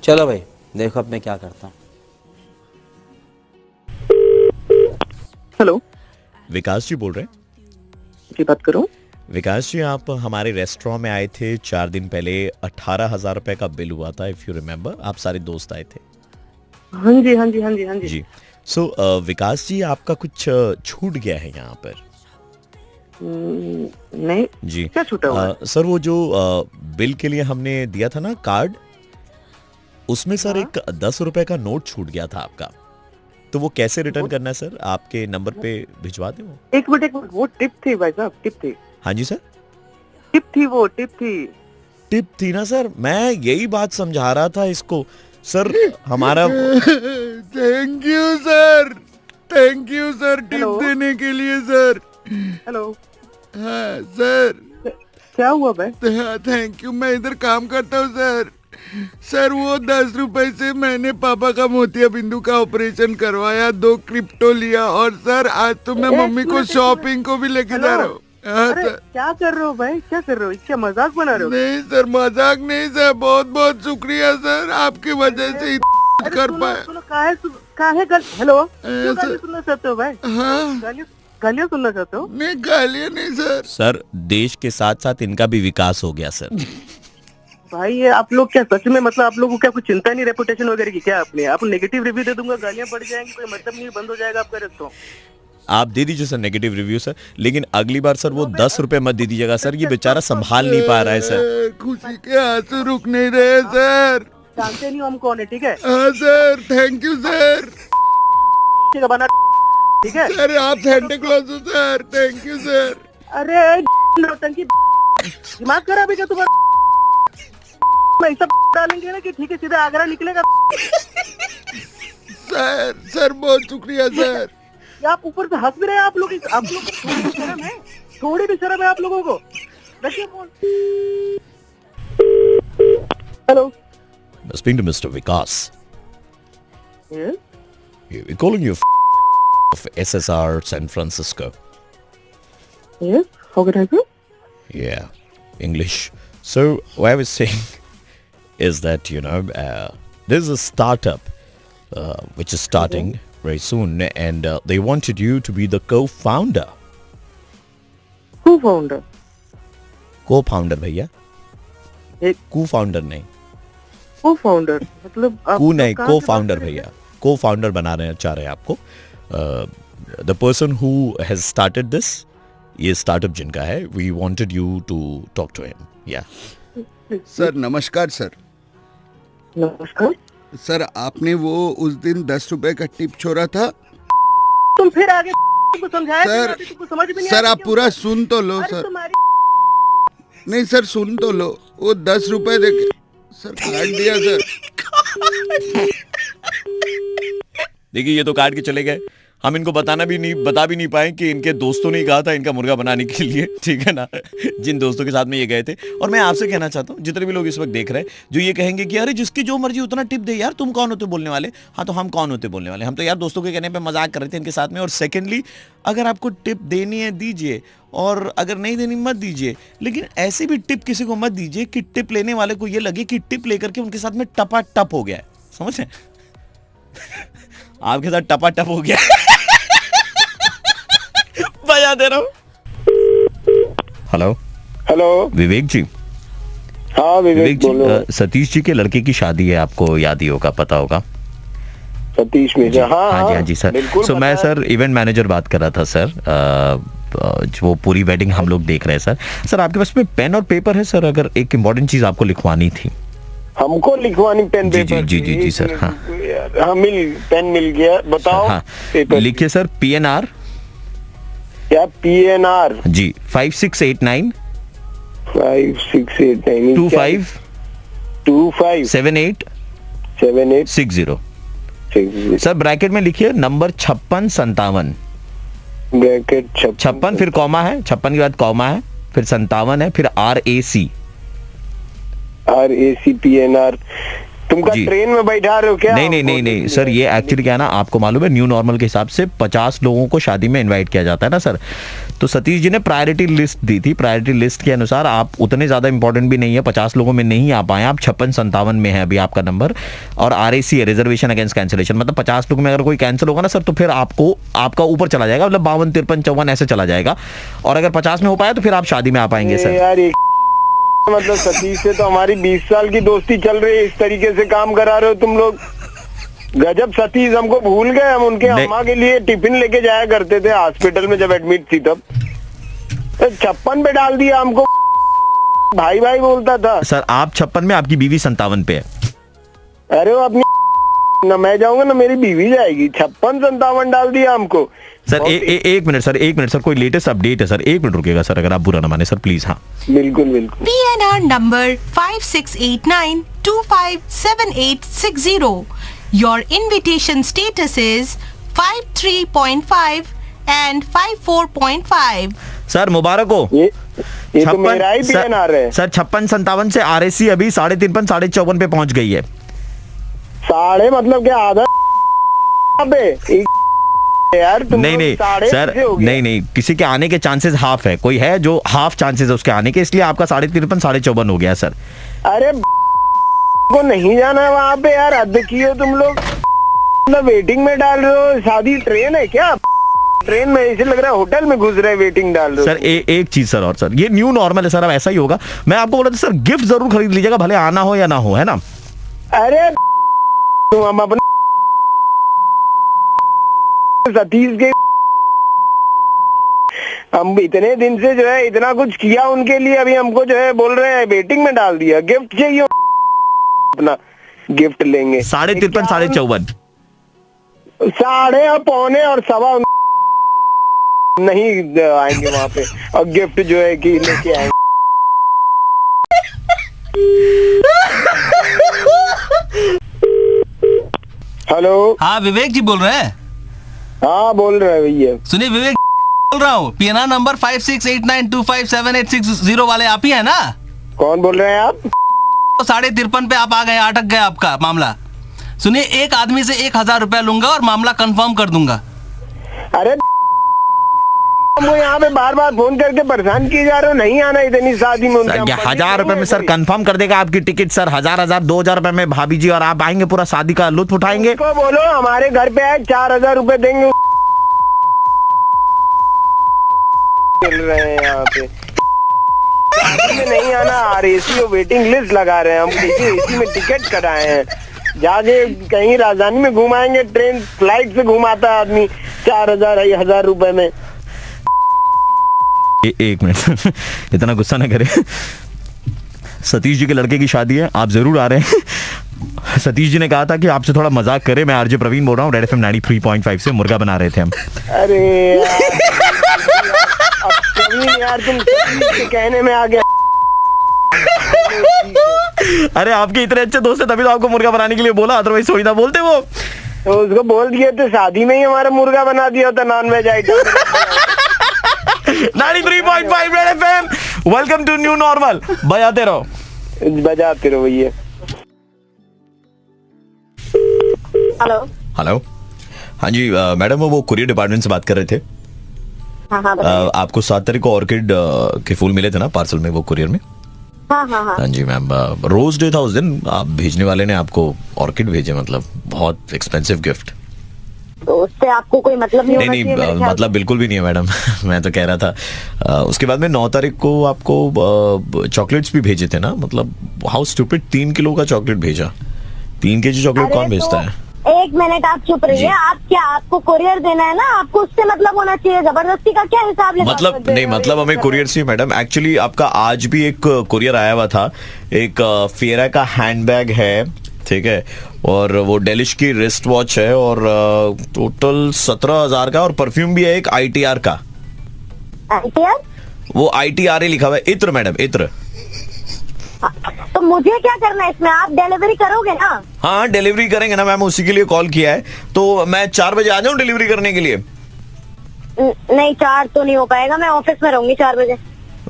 चलो भाई, देखो अब मैं क्या करता हूँ। हेलो, विकास जी बोल रहे हैं? जी बात करो। विकास जी, आप हमारे रेस्टोरेंट में आए थे 4 दिन पहले। 18,000 रुपए का बिल हुआ था, इफ यू रिमेम्बर। आप सारे दोस्त आए थे। हाँ जी, हाँ जी, हाँ जी, हाँ जी। जी। सो विकास जी, आपका कुछ छूट गया है यहाँ पर। नहीं, जी। क्या छूटा हुआ है? सर, वो जो बिल के लिए हमने दिया था ना कार्ड, उसमें सर हाँ? एक 10 रुपए का नोट छूट गया था आपका। तो वो कैसे रिटर्न वो- करना है सर? आपके नंबर पे भिजवा दें वो? एक मिनट, वो टिप थी भाई साहब, टिप थी। हाँ जी सर। टिप थी, वो टिप थी। टिप थी ना सर, मैं यही बात समझा रहा था इसको सर। हमारा thank you sir, thank you sir tip hello? देने के लिए सर। हेलो, हाँ सर, क्या हुआ भाई? Thank you. मैं इधर काम करता हूँ सर। सर, वो 10 रुपए से मैंने पापा का मोतिया बिंदु का ऑपरेशन करवाया, 2 क्रिप्टो लिया, और सर आज तो मैं एक मम्मी को मिनट, एक शॉपिंग को भी लेके जा रहा हूँ। हाँ अरे सर। क्या कर रहे हो भाई, क्या कर रहे हो? क्या मजाक बना रहे हो? नहीं सर, मजाक नहीं सर, बहुत बहुत शुक्रिया सर, आपकी वजह से अरे कर सुनो पाया। सुनो, काहे हेलो, क्यों सर- गाली सुनना चाहते हो भाई? हाँ, गालियाँ सुनना चाहते हो? नहीं गालियाँ नहीं सर। सर, देश के साथ साथ इनका भी विकास हो गया सर। भाई ये आप लोग क्या सच में, मतलब आप लोगों को क्या कुछ चिंता नहीं रेपुटेशन वगैरह की क्या? अपनी आप नेगेटिव रिव्यू दे दूंगा, गालियां बढ़ जाएंगी, कोई मतलब नहीं, बंद हो जाएगा आपका रेस्टोरेंट। आप दे दीजिए सर नेगेटिव रिव्यू सर, लेकिन अगली बार सर वो 10 रुपए मत दे दीजिएगा सर। ये बेचारा संभाल नहीं पा रहा है सर। खुशी के आंसू रुक नहीं रहे सर। जानते नहीं हो हम कौन है, ठीक है? हाँ सर, थैंक यू सर। ठीक है, बना, ठीक है? सर, आप सेंटा क्लॉज हो सर, थैंक यू सर। अरे नौटंकी, दिमाग खराब है क्या तुम्हारा? मैं सब डालेंगे ना कि ठीक है सीधे आगरा निकलेगा। सर बहुत शुक्रिया सर। ये आप ऊपर से हंस भी रहे हैं, आप लोग को थोड़ी भी शर्म है? थोड़ी भी शर्म है आप लोगों को? रखिए phone. Hello, Speaking to Mr. Vikas. Yes? We're calling you of SSR San Francisco. Yes? How can I help you? Yeah, English. So what I was saying is that there's a startup which is starting very soon, and they wanted you to be the co-founder. Who founder? Co-founder भैया, एक co-founder नहीं, co-founder मतलब आप को नहीं, कहाँ से बात co-founder कर रहे हैं? भैया, co-founder बनाने चाह रहे हैं आपको। The person who has started this, ये startup जिनका है, we wanted you to talk to him. Yeah. Sir नमस्कार सर। नमस्कार। सर, आपने वो उस दिन 10 रुपए का टिप छोड़ा था। तुम फिर आगे तुमको समझाया सर, कि तुमको समझ में नहीं सर आता आप क्या? पूरा सुन तो लो अरे सर। तुम्हारी नहीं सर, सुन तो लो। वो 10 रुपए देके सर काट दिया सर। देखिए, ये तो काट के चले गए। हम इनको बता भी नहीं पाए कि इनके दोस्तों ने ही कहा था इनका मुर्गा बनाने के लिए, ठीक है ना, जिन दोस्तों के साथ में ये गए थे। और मैं आपसे कहना चाहता हूँ, जितने भी लोग इस वक्त देख रहे हैं, जो ये कहेंगे कि अरे जिसकी जो मर्जी उतना टिप दे यार, तुम कौन होते बोलने वाले? हाँ, तो हम कौन होते बोलने वाले? हम तो यार दोस्तों के कहने पे मजाक कर रहे थे इनके साथ में। और सेकेंडली, अगर आपको टिप देनी है दीजिए, और अगर नहीं देनी मत दीजिए। लेकिन ऐसे भी टिप किसी को मत दीजिए कि टिप लेने वाले को ये लगे कि टिप लेकर के उनके साथ में टपा टप हो गया है। समझ रहे हैं? आपके साथ टपा टप हो गया। बजा दे रहा हूँ। हेलो हेलो, विवेक जी। हाँ विवेक विवेक जी, बोलो। सतीश जी के लड़के की शादी है, आपको याद ही होगा, पता होगा। सतीश मिर्जा, हाँ हाँ जी, हाँ जी सर। बिल्कुल सो मैं पता सर इवेंट मैनेजर बात कर रहा था सर। वो पूरी वेडिंग हम लोग देख रहे हैं सर। सर आपके पास में पेन और पेपर है सर? अगर एक इम्पोर्टेंट चीज आपको लिखवानी थी। हमको लिखवानी पेन जी, पेपर। जी, जी, जी, सर, हाँ। हाँ, पेन मिल गया, बताओ। हाँ, पेपर लिखिए सर, PNR। क्या PNR? जी, 5689 5689 25 25 78 78 60। 60 सर ब्रैकेट में लिखिए नंबर 5657। ब्रैकेट 56 फिर कॉमा है, 56 के बाद कॉमा है, फिर 57 है, फिर RAC। RAC PNR तुमका जी। ट्रेन में बैठा रहे हो क्या? नहीं सर, ये एक्चुअली क्या है ना, आपको मालूम है न्यू नॉर्मल के हिसाब से 50 लोगों को शादी में इनवाइट किया जाता है ना सर। तो सतीश जी ने प्रायोरिटी लिस्ट दी थी, प्रायोरिटी लिस्ट के अनुसार आप उतने ज्यादा इंपॉर्टेंट भी नहीं है, 50 लोगों में नहीं आ पाए आप, 56-57 में है अभी आपका नंबर, और RAC है, रिजर्वेशन अगेंस्ट कैंसिलेशन, मतलब 50 लोग में अगर कोई कैंसिल होगा ना सर तो फिर आपको आपका ऊपर चला जाएगा, मतलब 52, 53, 54 ऐसे चला जाएगा, और अगर 50 में हो पाया तो फिर आप शादी में आ पाएंगे सर। यार ये मतलब सतीश से तो हमारी 20 साल की दोस्ती चल रही है, इस तरीके से काम करा रहे हो तुम लोग। गजब सतीश, हमको भूल गए। हम उनके अम्मा के लिए टिफिन लेके जाया करते थे हॉस्पिटल में जब एडमिट थी तब। 56 पे डाल दिया हमको, भाई भाई बोलता था। सर आप 56 में, आपकी बीवी 57 पे है। अरे वो अपनी ना मैं जाऊंगा ना मेरी बीवी जाएगी, 56-57 डाल दिया हमको सर। एक मिनट सर, कोई लेटेस्ट अपडेट है सर, 1 मिनट रुकेगा सर, अगर आप बुरा ना माने सर प्लीज। हाँ बिल्कुल बिल्कुल। PNR number 5689257860. Your invitation status is 53.5 and 54.5. Sir मुबारक हो। ये तो मेरा ही PNR है सर। 56-57 से RAC अभी 53, 54 पे पहुंच गई है। साढ़े मतलब क्या आधा पे यार तुम नहीं सर, नहीं किसी के आने के चांसेस हाफ है, कोई है जो हाफ चांसेस है उसके आने के, इसलिए आपका 53, 54 हो गया सर। अरे को नहीं जाना है वहाँ पे यार, हद की हो तुम लोग, मतलब वेटिंग में डाल रहे हो। शादी ट्रेन है क्या? ट्रेन में ऐसे लग रहा है होटल में घुस रहे, वेटिंग डाल रहे हो। सर एक चीज सर, और सर ये न्यू नॉर्मल है सर, अब ऐसा ही होगा। मैं आपको बोला था सर, गिफ्ट जरूर खरीद लीजिएगा, भले आना हो या ना हो, है ना। अरे हम अपने सतीश के हम इतने दिन से जो है इतना कुछ किया उनके लिए, अभी हमको जो है बोल रहे हैं वेटिंग में डाल दिया। गिफ्ट चाहिए, अपना गिफ्ट लेंगे। 53, 54 साढ़े और पौने और सवा नहीं आएंगे वहाँ पे, और गिफ्ट जो है कि लेके आएंगे। हेलो, हाँ विवेक जी बोल रहे हैं। हाँ बोल रहे हैं भैया। सुनिए विवेक बोल रहा हूँ, PNR नंबर 5689257860 वाले आप ही है ना? कौन बोल रहे हैं आप? 53 पे आप आ गए, अटक गए आपका मामला। सुनिए, एक आदमी से 1000 रुपया लूंगा और मामला कंफर्म कर दूंगा। अरे हमको यहाँ पे बार बार फोन करके परेशान किए जा रहे हो, नहीं आना इतनी शादी में। 1000 रुपए में सर कंफर्म कर देगा आपकी टिकट सर। 1000-2000 रुपए में भाभी जी और आप आएंगे, पूरा शादी का लुत्फ उठाएंगे। उसको बोलो हमारे घर पे आए, 4000 रुपए देंगे। मिल रहे हैं यहाँ पे, शादी में नहीं आना, RAC वेटिंग लिस्ट लगा रहे हैं। हम AC में टिकट कराए हैं, जाके कहीं राजधानी में घुमाएंगे। ट्रेन फ्लाइट से घुमाता है आदमी 4000 रुपए में। एक मिनट इतना गुस्सा ना करे। सतीश जी के लड़के की शादी है, आप जरूर आ रहे हैं। सतीश जी ने कहा था कि आपसे थोड़ा मजाक करे। मैं RJ प्रवीण बोल रहा हूँ, रेड FM 93.5 से। मुर्गा बना रहे थे हम। अरे यार तुम सतीश के कहने में आ गया। अरे आपके इतने अच्छे दोस्त है तभी तो आपको मुर्गा बनाने के लिए बोला, अदरवाइज थोड़ी ना बोलते वो। तो उसको बोल दिए थे, शादी में ही हमारा मुर्गा बना दिया होता, non veg item. 93.5 red FM, welcome to new normal. बजाते रहो भैया। हेलो हाँ जी मैडम, वो कुरियर डिपार्टमेंट से बात कर रहे थे। हाँ, आपको 7 तारीख को ऑर्किड के फूल मिले थे ना पार्सल में, वो कुरियर में। हाँ जी मैम, रोज डे था उस दिन, आप भेजने वाले ने आपको ऑर्किड भेजे, मतलब बहुत एक्सपेंसिव गिफ्ट। तो उससे आपको कोई मतलब नहीं? नहीं मतलब बिल्कुल भी नहीं है मैडम। मैं तो कह रहा था उसके बाद में 9 तारीख को आपको चॉकलेट्स भी भेजे थे ना, मतलब हाउ स्टूपिड, 3 किलो का चॉकलेट भेजा। 3 kg चॉकलेट कौन भेजता है? एक मिनट आप चुप रहिए। आप क्या, आपको कुरियर देना है ना, आपको उससे मतलब होना चाहिए। जबरदस्ती का क्या हिसाब लगा? मतलब नहीं, मतलब हमें कुरियर से मैडम, एक्चुअली आपका आज भी एक कुरियर आया हुआ था, एक फेरा का हैंडबैग है, ठीक है, और वो डेलिश की रिस्ट वॉच है, और टोटल 17,000 का, और परफ्यूम भी है एक ITR का। ITR? वो ITR लिखा हुआ है, इत्र मैडम, इत्र। तो मुझे क्या करना है इसमें? आप डिलीवरी करोगे ना? हाँ डिलीवरी करेंगे ना मैम, उसी के लिए कॉल किया है। तो मैं 4 बजे आ जाऊँ डिलीवरी करने के लिए? नहीं 4 तो नहीं हो पाएगा, मैं ऑफिस में रहूंगी 4 बजे।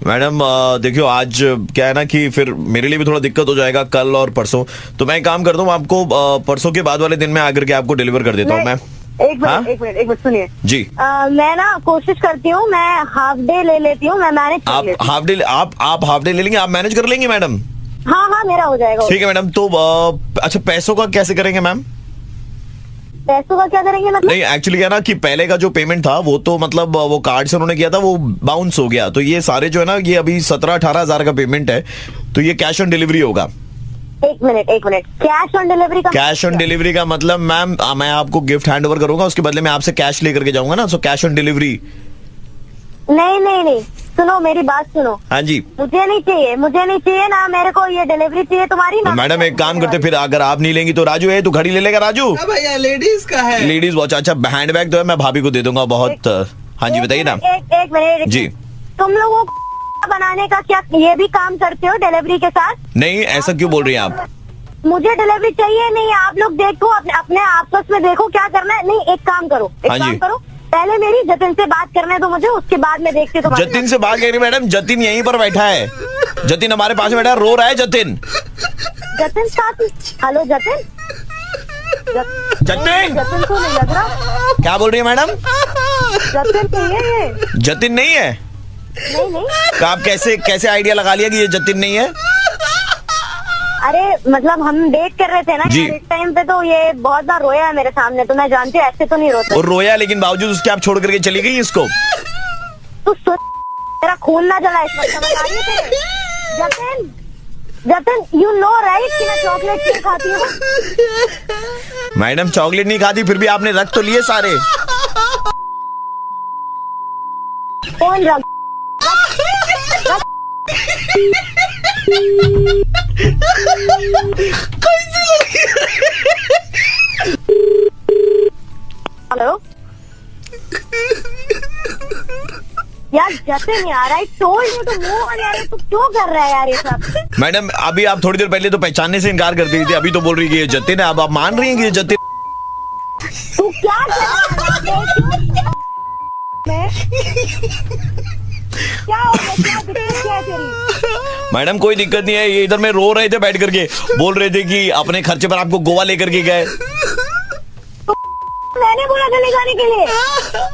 मैडम देखियो, आज क्या है ना कि फिर मेरे लिए भी थोड़ा दिक्कत हो जाएगा कल और परसों, तो मैं एक काम करता हूँ, आपको परसों के बाद वाले दिन में आकर के आपको डिलीवर कर देता हूँ मैं। एक मिनट सुनिए जी। मैं ना कोशिश करती हूँ, मैं हाफ डे ले लेती हूँ, मैं मैनेज कर लेती हूँ। आप हाफ डे ले लेंगे, आप मैनेज कर लेंगे मैडम? हाँ मेरा हो जाएगा। ठीक है मैडम। तो अच्छा, पैसों का कैसे करेंगे मैम? पैसों का क्या करेंगे मतलब? नहीं, एक्चुअली क्या ना कि पहले का जो पेमेंट था वो तो मतलब वो कार्ड से उन्होंने किया था, वो बाउंस हो गया, तो ये सारे जो है ना, ये अभी 17-18 हजार का पेमेंट है, तो ये कैश ऑन डिलीवरी होगा। एक मिनट कैश ऑन डिलीवरी का? कैश ऑन डिलीवरी का मतलब मैम, मैं आपको गिफ्ट हैंड ओवर करूंगा, उसके बदले में आपसे कैश लेकर के जाऊंगा ना, सो कैश ऑन डिलीवरी। नहीं, सुनो मेरी बात सुनो। हाँ जी। मुझे नहीं चाहिए ना, मेरे को ये डिलीवरी चाहिए तुम्हारी। मैडम एक काम करते, फिर अगर आप नहीं लेंगी तो राजू है, तू घड़ी ले लेगा राजू? भैया लेडीज का है। लेडीज वॉच, अच्छा हैंड बैग तो है, मैं भाभी को दे दूंगा बहुत। हाँ जी बताइए ना। एक मिनट जी। तुम लोगों को बनाने का क्या ये भी काम करते हो डिलीवरी के साथ? नहीं, ऐसा क्यों बोल रही हैं आप? मुझे डिलीवरी चाहिए नहीं, आप लोग देखो अपने आपस में देखो क्या करना है। नहीं, एक काम करो, पहले मेरी जतिन से बात करने दो मुझे, उसके बाद में देखती हूँ। जतिन से बात करिए मैडम, जतिन यहीं पर बैठा है, जतिन हमारे पास बैठा है, रो रहा है जतिन साथ। हेलो जतिन तो नहीं लग रहा। क्या बोल रही है मैडम? जतिन नहीं है ये। जतिन नहीं है? नहीं। तो आप कैसे आइडिया लगा लिया कि ये जतिन नहीं है? अरे मतलब हम डेट कर रहे थे ना इस टाइम पे, तो ये बहुत बार रोया है मेरे सामने, तो मैं जानती हूँ ऐसे तो नहीं रोता। और रोया, लेकिन बावजूद उसके आप छोड़ करके चली गई इसको? तो तेरा खून ना जला इस वक्त, समझ आ रही है तेरे? जतिन यू नो राइट कि मैं चॉकलेट नहीं खाती हूँ। मैडम चॉकलेट नहीं खाती, फिर भी आपने रख तो लिए सारे। कौन रख? हेलो यार जतिन यार, I told you to move on यार, तू क्यों कर रहा है यार ये सब? मैडम अभी आप थोड़ी देर पहले तो पहचानने से इनकार कर दी थी, अभी तो बोल रही है कि ये जतिन है, अब आप मान रही हैं कि ये जतिन? तू क्या कर रहा है? मैडम कोई दिक्कत नहीं है, ये इधर में रो रहे थे बैठ करके, बोल रहे थे कि अपने खर्चे पर आपको गोवा लेकर के गए। मैंने बोला था ले जाने के लिए,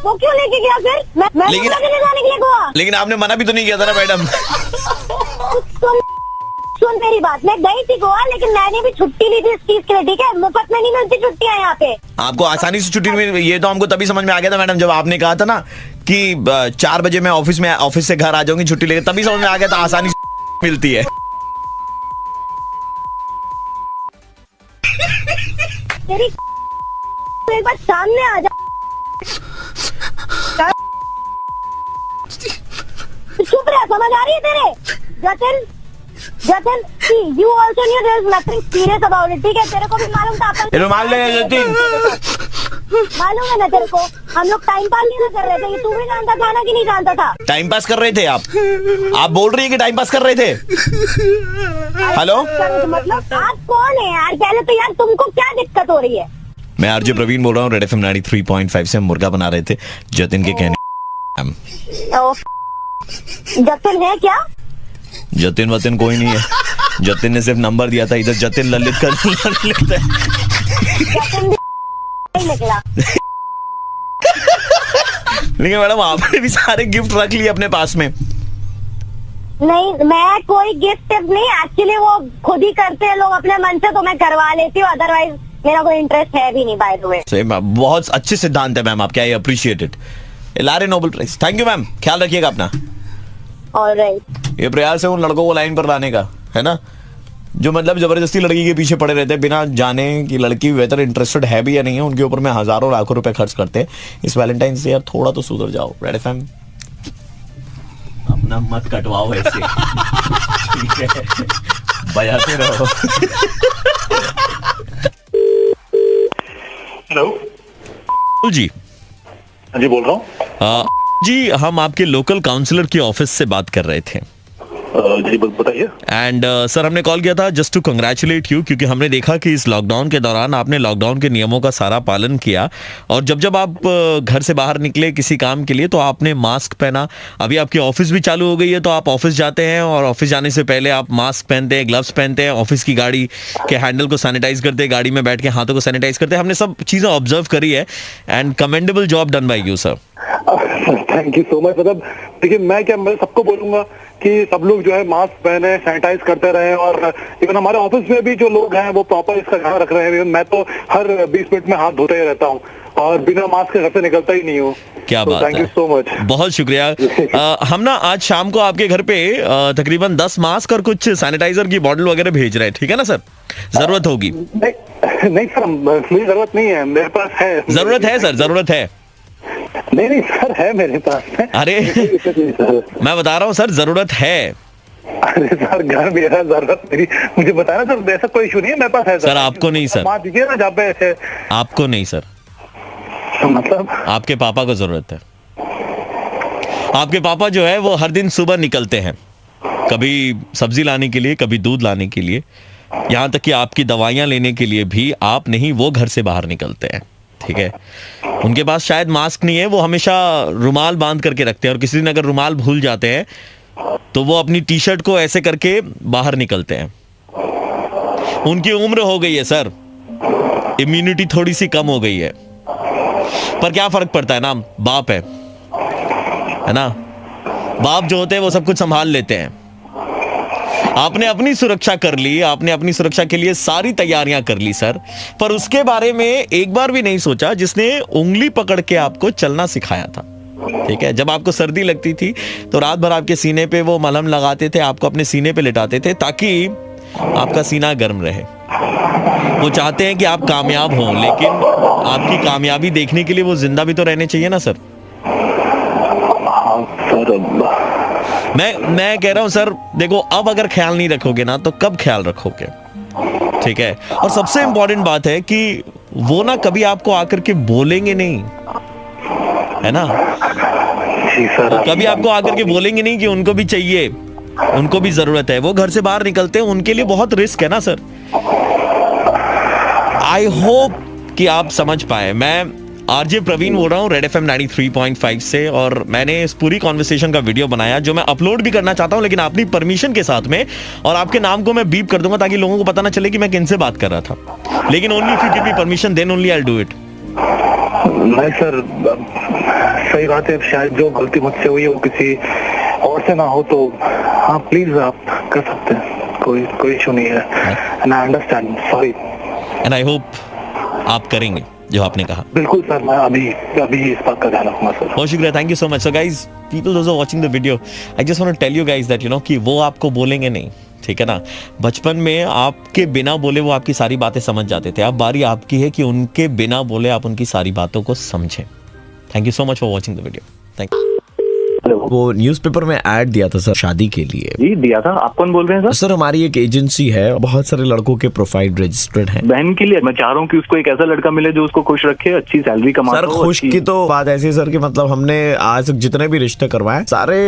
वो क्यों लेके गया फिर? मैंने बोला था ले जाने के लिए गोवा। लेकिन आपने मना भी तो नहीं किया था ना मैडम। सुन मेरी बात, मैं गई थी गोवा, लेकिन मैंने भी छुट्टी ली थी इस चीज के लिए, ठीक है? मुफ्त में नहीं मिलती छुट्टियां यहाँ पे। आपको आसानी से छुट्टी मिल, ये तो हमको तभी समझ में आ गया था मैडम, जब आपने कहा था ना कि 4 बजे मैं ऑफिस से घर आ जाऊंगी छुट्टी लेकर, तभी समझ में आ गया था आसानी से मिलती है। तेरी एक बार सामने आ जा। चुप रह, समझ आ रही है तेरे? Jatin you also knew there is nothing serious about it, ठीक है? तेरे को भी मालूम था अपन रुमाल ले जतिन, मालूम है ना तेरे को, हम लोग टाइम पास नहीं कर रहे थे, ये तू भी जानता था ना कि नहीं जानता था? टाइम पास कर रहे थे आप बोल रही है कि टाइम पास कर रहे थे? हेलो मतलब आप कौन है यार? पहले तो यार तुमको क्या दिक्कत हो रही है? मैं आरजे प्रवीण बोल रहा हूँ, रेड एफएम 93.5 से। मुर्गा बना रहे थे जतिन के कहने। जतिन है क्या? जतिन वतिन कोई नहीं है, जतिन ने सिर्फ नंबर दिया था, इधर जतिन ललित का लिखता है। निकला। लेकिन मैडम आपने भी सारे गिफ्ट रख लिए अपने पास में। नहीं, मैं कोई गिफ्ट नहीं, एक्चुअली वो खुद ही करते हैं लोग अपने मन से, तो मैं करवा लेती हूँ, अदरवाइज मेरा कोई इंटरेस्ट है भी नहीं। बाय द वे सही मैम, बहुत अच्छे सिद्धांत है मैम आपके, आई अप्रिशिएट इट। लारे Nobel prize, thank you ma'am, ख्याल रखिएगा अपना। ऑलराइट। ये प्रयास है उन लड़कों को लाइन पर लाने का, है ना, जो मतलब जबरदस्ती लड़की के पीछे पड़े रहते हैं बिना जाने कि लड़की वेदर इंटरेस्टेड है भी या नहीं है, उनके ऊपर में हजारों लाखों रुपए खर्च करते हैं। इस वैलेंटाइन से यार थोड़ा तो सुधर जाओ। रेड एफएम अपना मत कटवाओ ऐसे, ठीक है, बजाते रहो। हेलो जी। हाँ जी, बोल रहा हूँ। जी, हम आपके लोकल काउंसलर के ऑफिस से बात कर रहे थे। जी बताइए। एंड सर हमने कॉल किया था जस्ट टू कंग्रेचुलेट यू, क्योंकि हमने देखा कि इस लॉकडाउन के दौरान आपने लॉकडाउन के नियमों का सारा पालन किया और जब आप घर से बाहर निकले किसी काम के लिए तो आपने मास्क पहना। अभी आपकी ऑफिस भी चालू हो गई है तो आप ऑफिस जाते हैं और ऑफिस जाने से पहले आप मास्क पहनते हैं, ग्लव्स पहनते हैं, ऑफिस की गाड़ी के हैंडल को सैनिटाइज करते हैं, गाड़ी में बैठ के हाथों को सैनिटाइज करते हैं। हमने सब चीज़ें ऑब्जर्व करी है and commendable job done by you sir. Thank you so much. मतलब देखिए मैं सबको बोलूंगा कि सब लोग जो है मास्क पहने, सैनिटाइज करते रहे और इवन हमारे ऑफिस में भी जो लोग हैं वो प्रॉपर इसका ध्यान रख रहे हैं। मैं तो हर 20 मिनट में हाथ धोते ही रहता हूँ और बिना मास्क के घर से निकलता ही नहीं हूँ। क्या बात है, थैंक यू सो मच, बहुत शुक्रिया। हम ना आज शाम को आपके घर पे तकरीबन 10 मास्क और कुछ सैनिटाइजर की बॉटल वगैरह भेज रहे हैं, ठीक है ना सर? जरूरत होगी? नहीं सर, मुझे जरूरत नहीं है, मेरे पास है। जरूरत है सर, जरूरत है? नहीं सर, है मेरे पास है। अरे मैं बता रहा हूँ सर, जरूरत है। अरे सर घर मेरा, जरूरत मेरी, मुझे बताना सर, ऐसा कोई इशू नहीं है, मेरे पास है सर। आपको नहीं सर, मार दीजिए ना जहाँ पे ऐसे। आपको नहीं सर, मतलब आपके पापा को जरूरत है। आपके पापा जो है वो हर दिन सुबह निकलते हैं, कभी सब्जी लाने के लिए, कभी दूध लाने के लिए, यहाँ तक कि आपकी दवाइयाँ लेने के लिए भी आप नहीं, वो घर से बाहर निकलते हैं, ठीक है? उनके पास शायद मास्क नहीं है, वो हमेशा रुमाल बांध करके रखते हैं और किसी दिन अगर रुमाल भूल जाते हैं तो वो अपनी टी शर्ट को ऐसे करके बाहर निकलते हैं। उनकी उम्र हो गई है सर, इम्यूनिटी थोड़ी सी कम हो गई है, पर क्या फर्क पड़ता है ना, बाप है ना? बाप जो होते हैं वो सब कुछ संभाल लेते हैं। आपने अपनी सुरक्षा कर ली, आपने अपनी सुरक्षा के लिए सारी तैयारियां कर ली सर, पर उसके बारे में एक बार भी नहीं सोचा जिसने उंगली पकड़ के आपको चलना सिखाया था, ठीक है? जब आपको सर्दी लगती थी तो रात भर आपके सीने पे वो मलहम लगाते थे, आपको अपने सीने पे लिटाते थे ताकि आपका सीना गर्म रहे। वो चाहते हैं कि आप कामयाब हों, लेकिन आपकी कामयाबी देखने के लिए वो जिंदा भी तो रहने चाहिए ना सर? मैं कह रहा हूं सर, देखो अब अगर ख्याल नहीं रखोगे ना तो कब ख्याल रखोगे, ठीक है? और सबसे इंपॉर्टेंट बात है कि वो ना कभी आपको आकर के बोलेंगे नहीं, है ना? कभी आपको आकर के बोलेंगे नहीं कि उनको भी चाहिए, उनको भी जरूरत है। वो घर से बाहर निकलते हैं, उनके लिए बहुत रिस्क है ना सर। आई होप कि आप समझ पाए। मैं आरजे प्रवीण बोल रहा हूँ रेड एफएम 93.5 से, और मैंने इस पूरी कॉन्वर्सेशन का वीडियो बनाया जो मैं अपलोड भी करना चाहता हूँ, लेकिन अपनी परमिशन के साथ में, और आपके नाम को मैं बीप कर दूंगा ताकि लोगों को पता ना चले कि मैं किनसे बात कर रहा था, लेकिन only if you give me permission then only I will do it. नहीं सर, सही बात है, शायद जो गलती मुझसे हुई है वो किसी और से ना हो, तो हाँ प्लीज आप कर सकते हैं, कोई इशू नहीं है। And I understand, sorry. And I hope आप करेंगे जो आपने कहा। बिल्कुल सर, मैं अभी इस बात का ध्यान रखूंगा सर। बहुत शुक्रिया, thank you so much. So guys, people those are watching the video, I just want to tell you guys that you know कि वो आपको बोलेंगे नहीं, ठीक है ना? बचपन में आपके बिना बोले वो आपकी सारी बातें समझ जाते थे। अब बारी आपकी है कि उनके बिना बोले आप उनकी सारी बातों को समझें। Thank you so much for watching the video. Thank you. वो न्यूज़पेपर में ऐड दिया था सर शादी के लिए। जी दिया था। आप कौन बोल रहे हैं सर? सर हमारी एक एजेंसी है, बहुत सारे लड़कों के प्रोफाइल रजिस्टर्ड हैं। बहन के लिए मैं चाह रहा हूँ कि उसको एक ऐसा लड़का मिले जो उसको खुश रखे, अच्छी सैलरी कमाता सर हो। खुश की तो बात ऐसी है सर कि मतलब हमने आज तक जितने भी रिश्ते करवाए सारे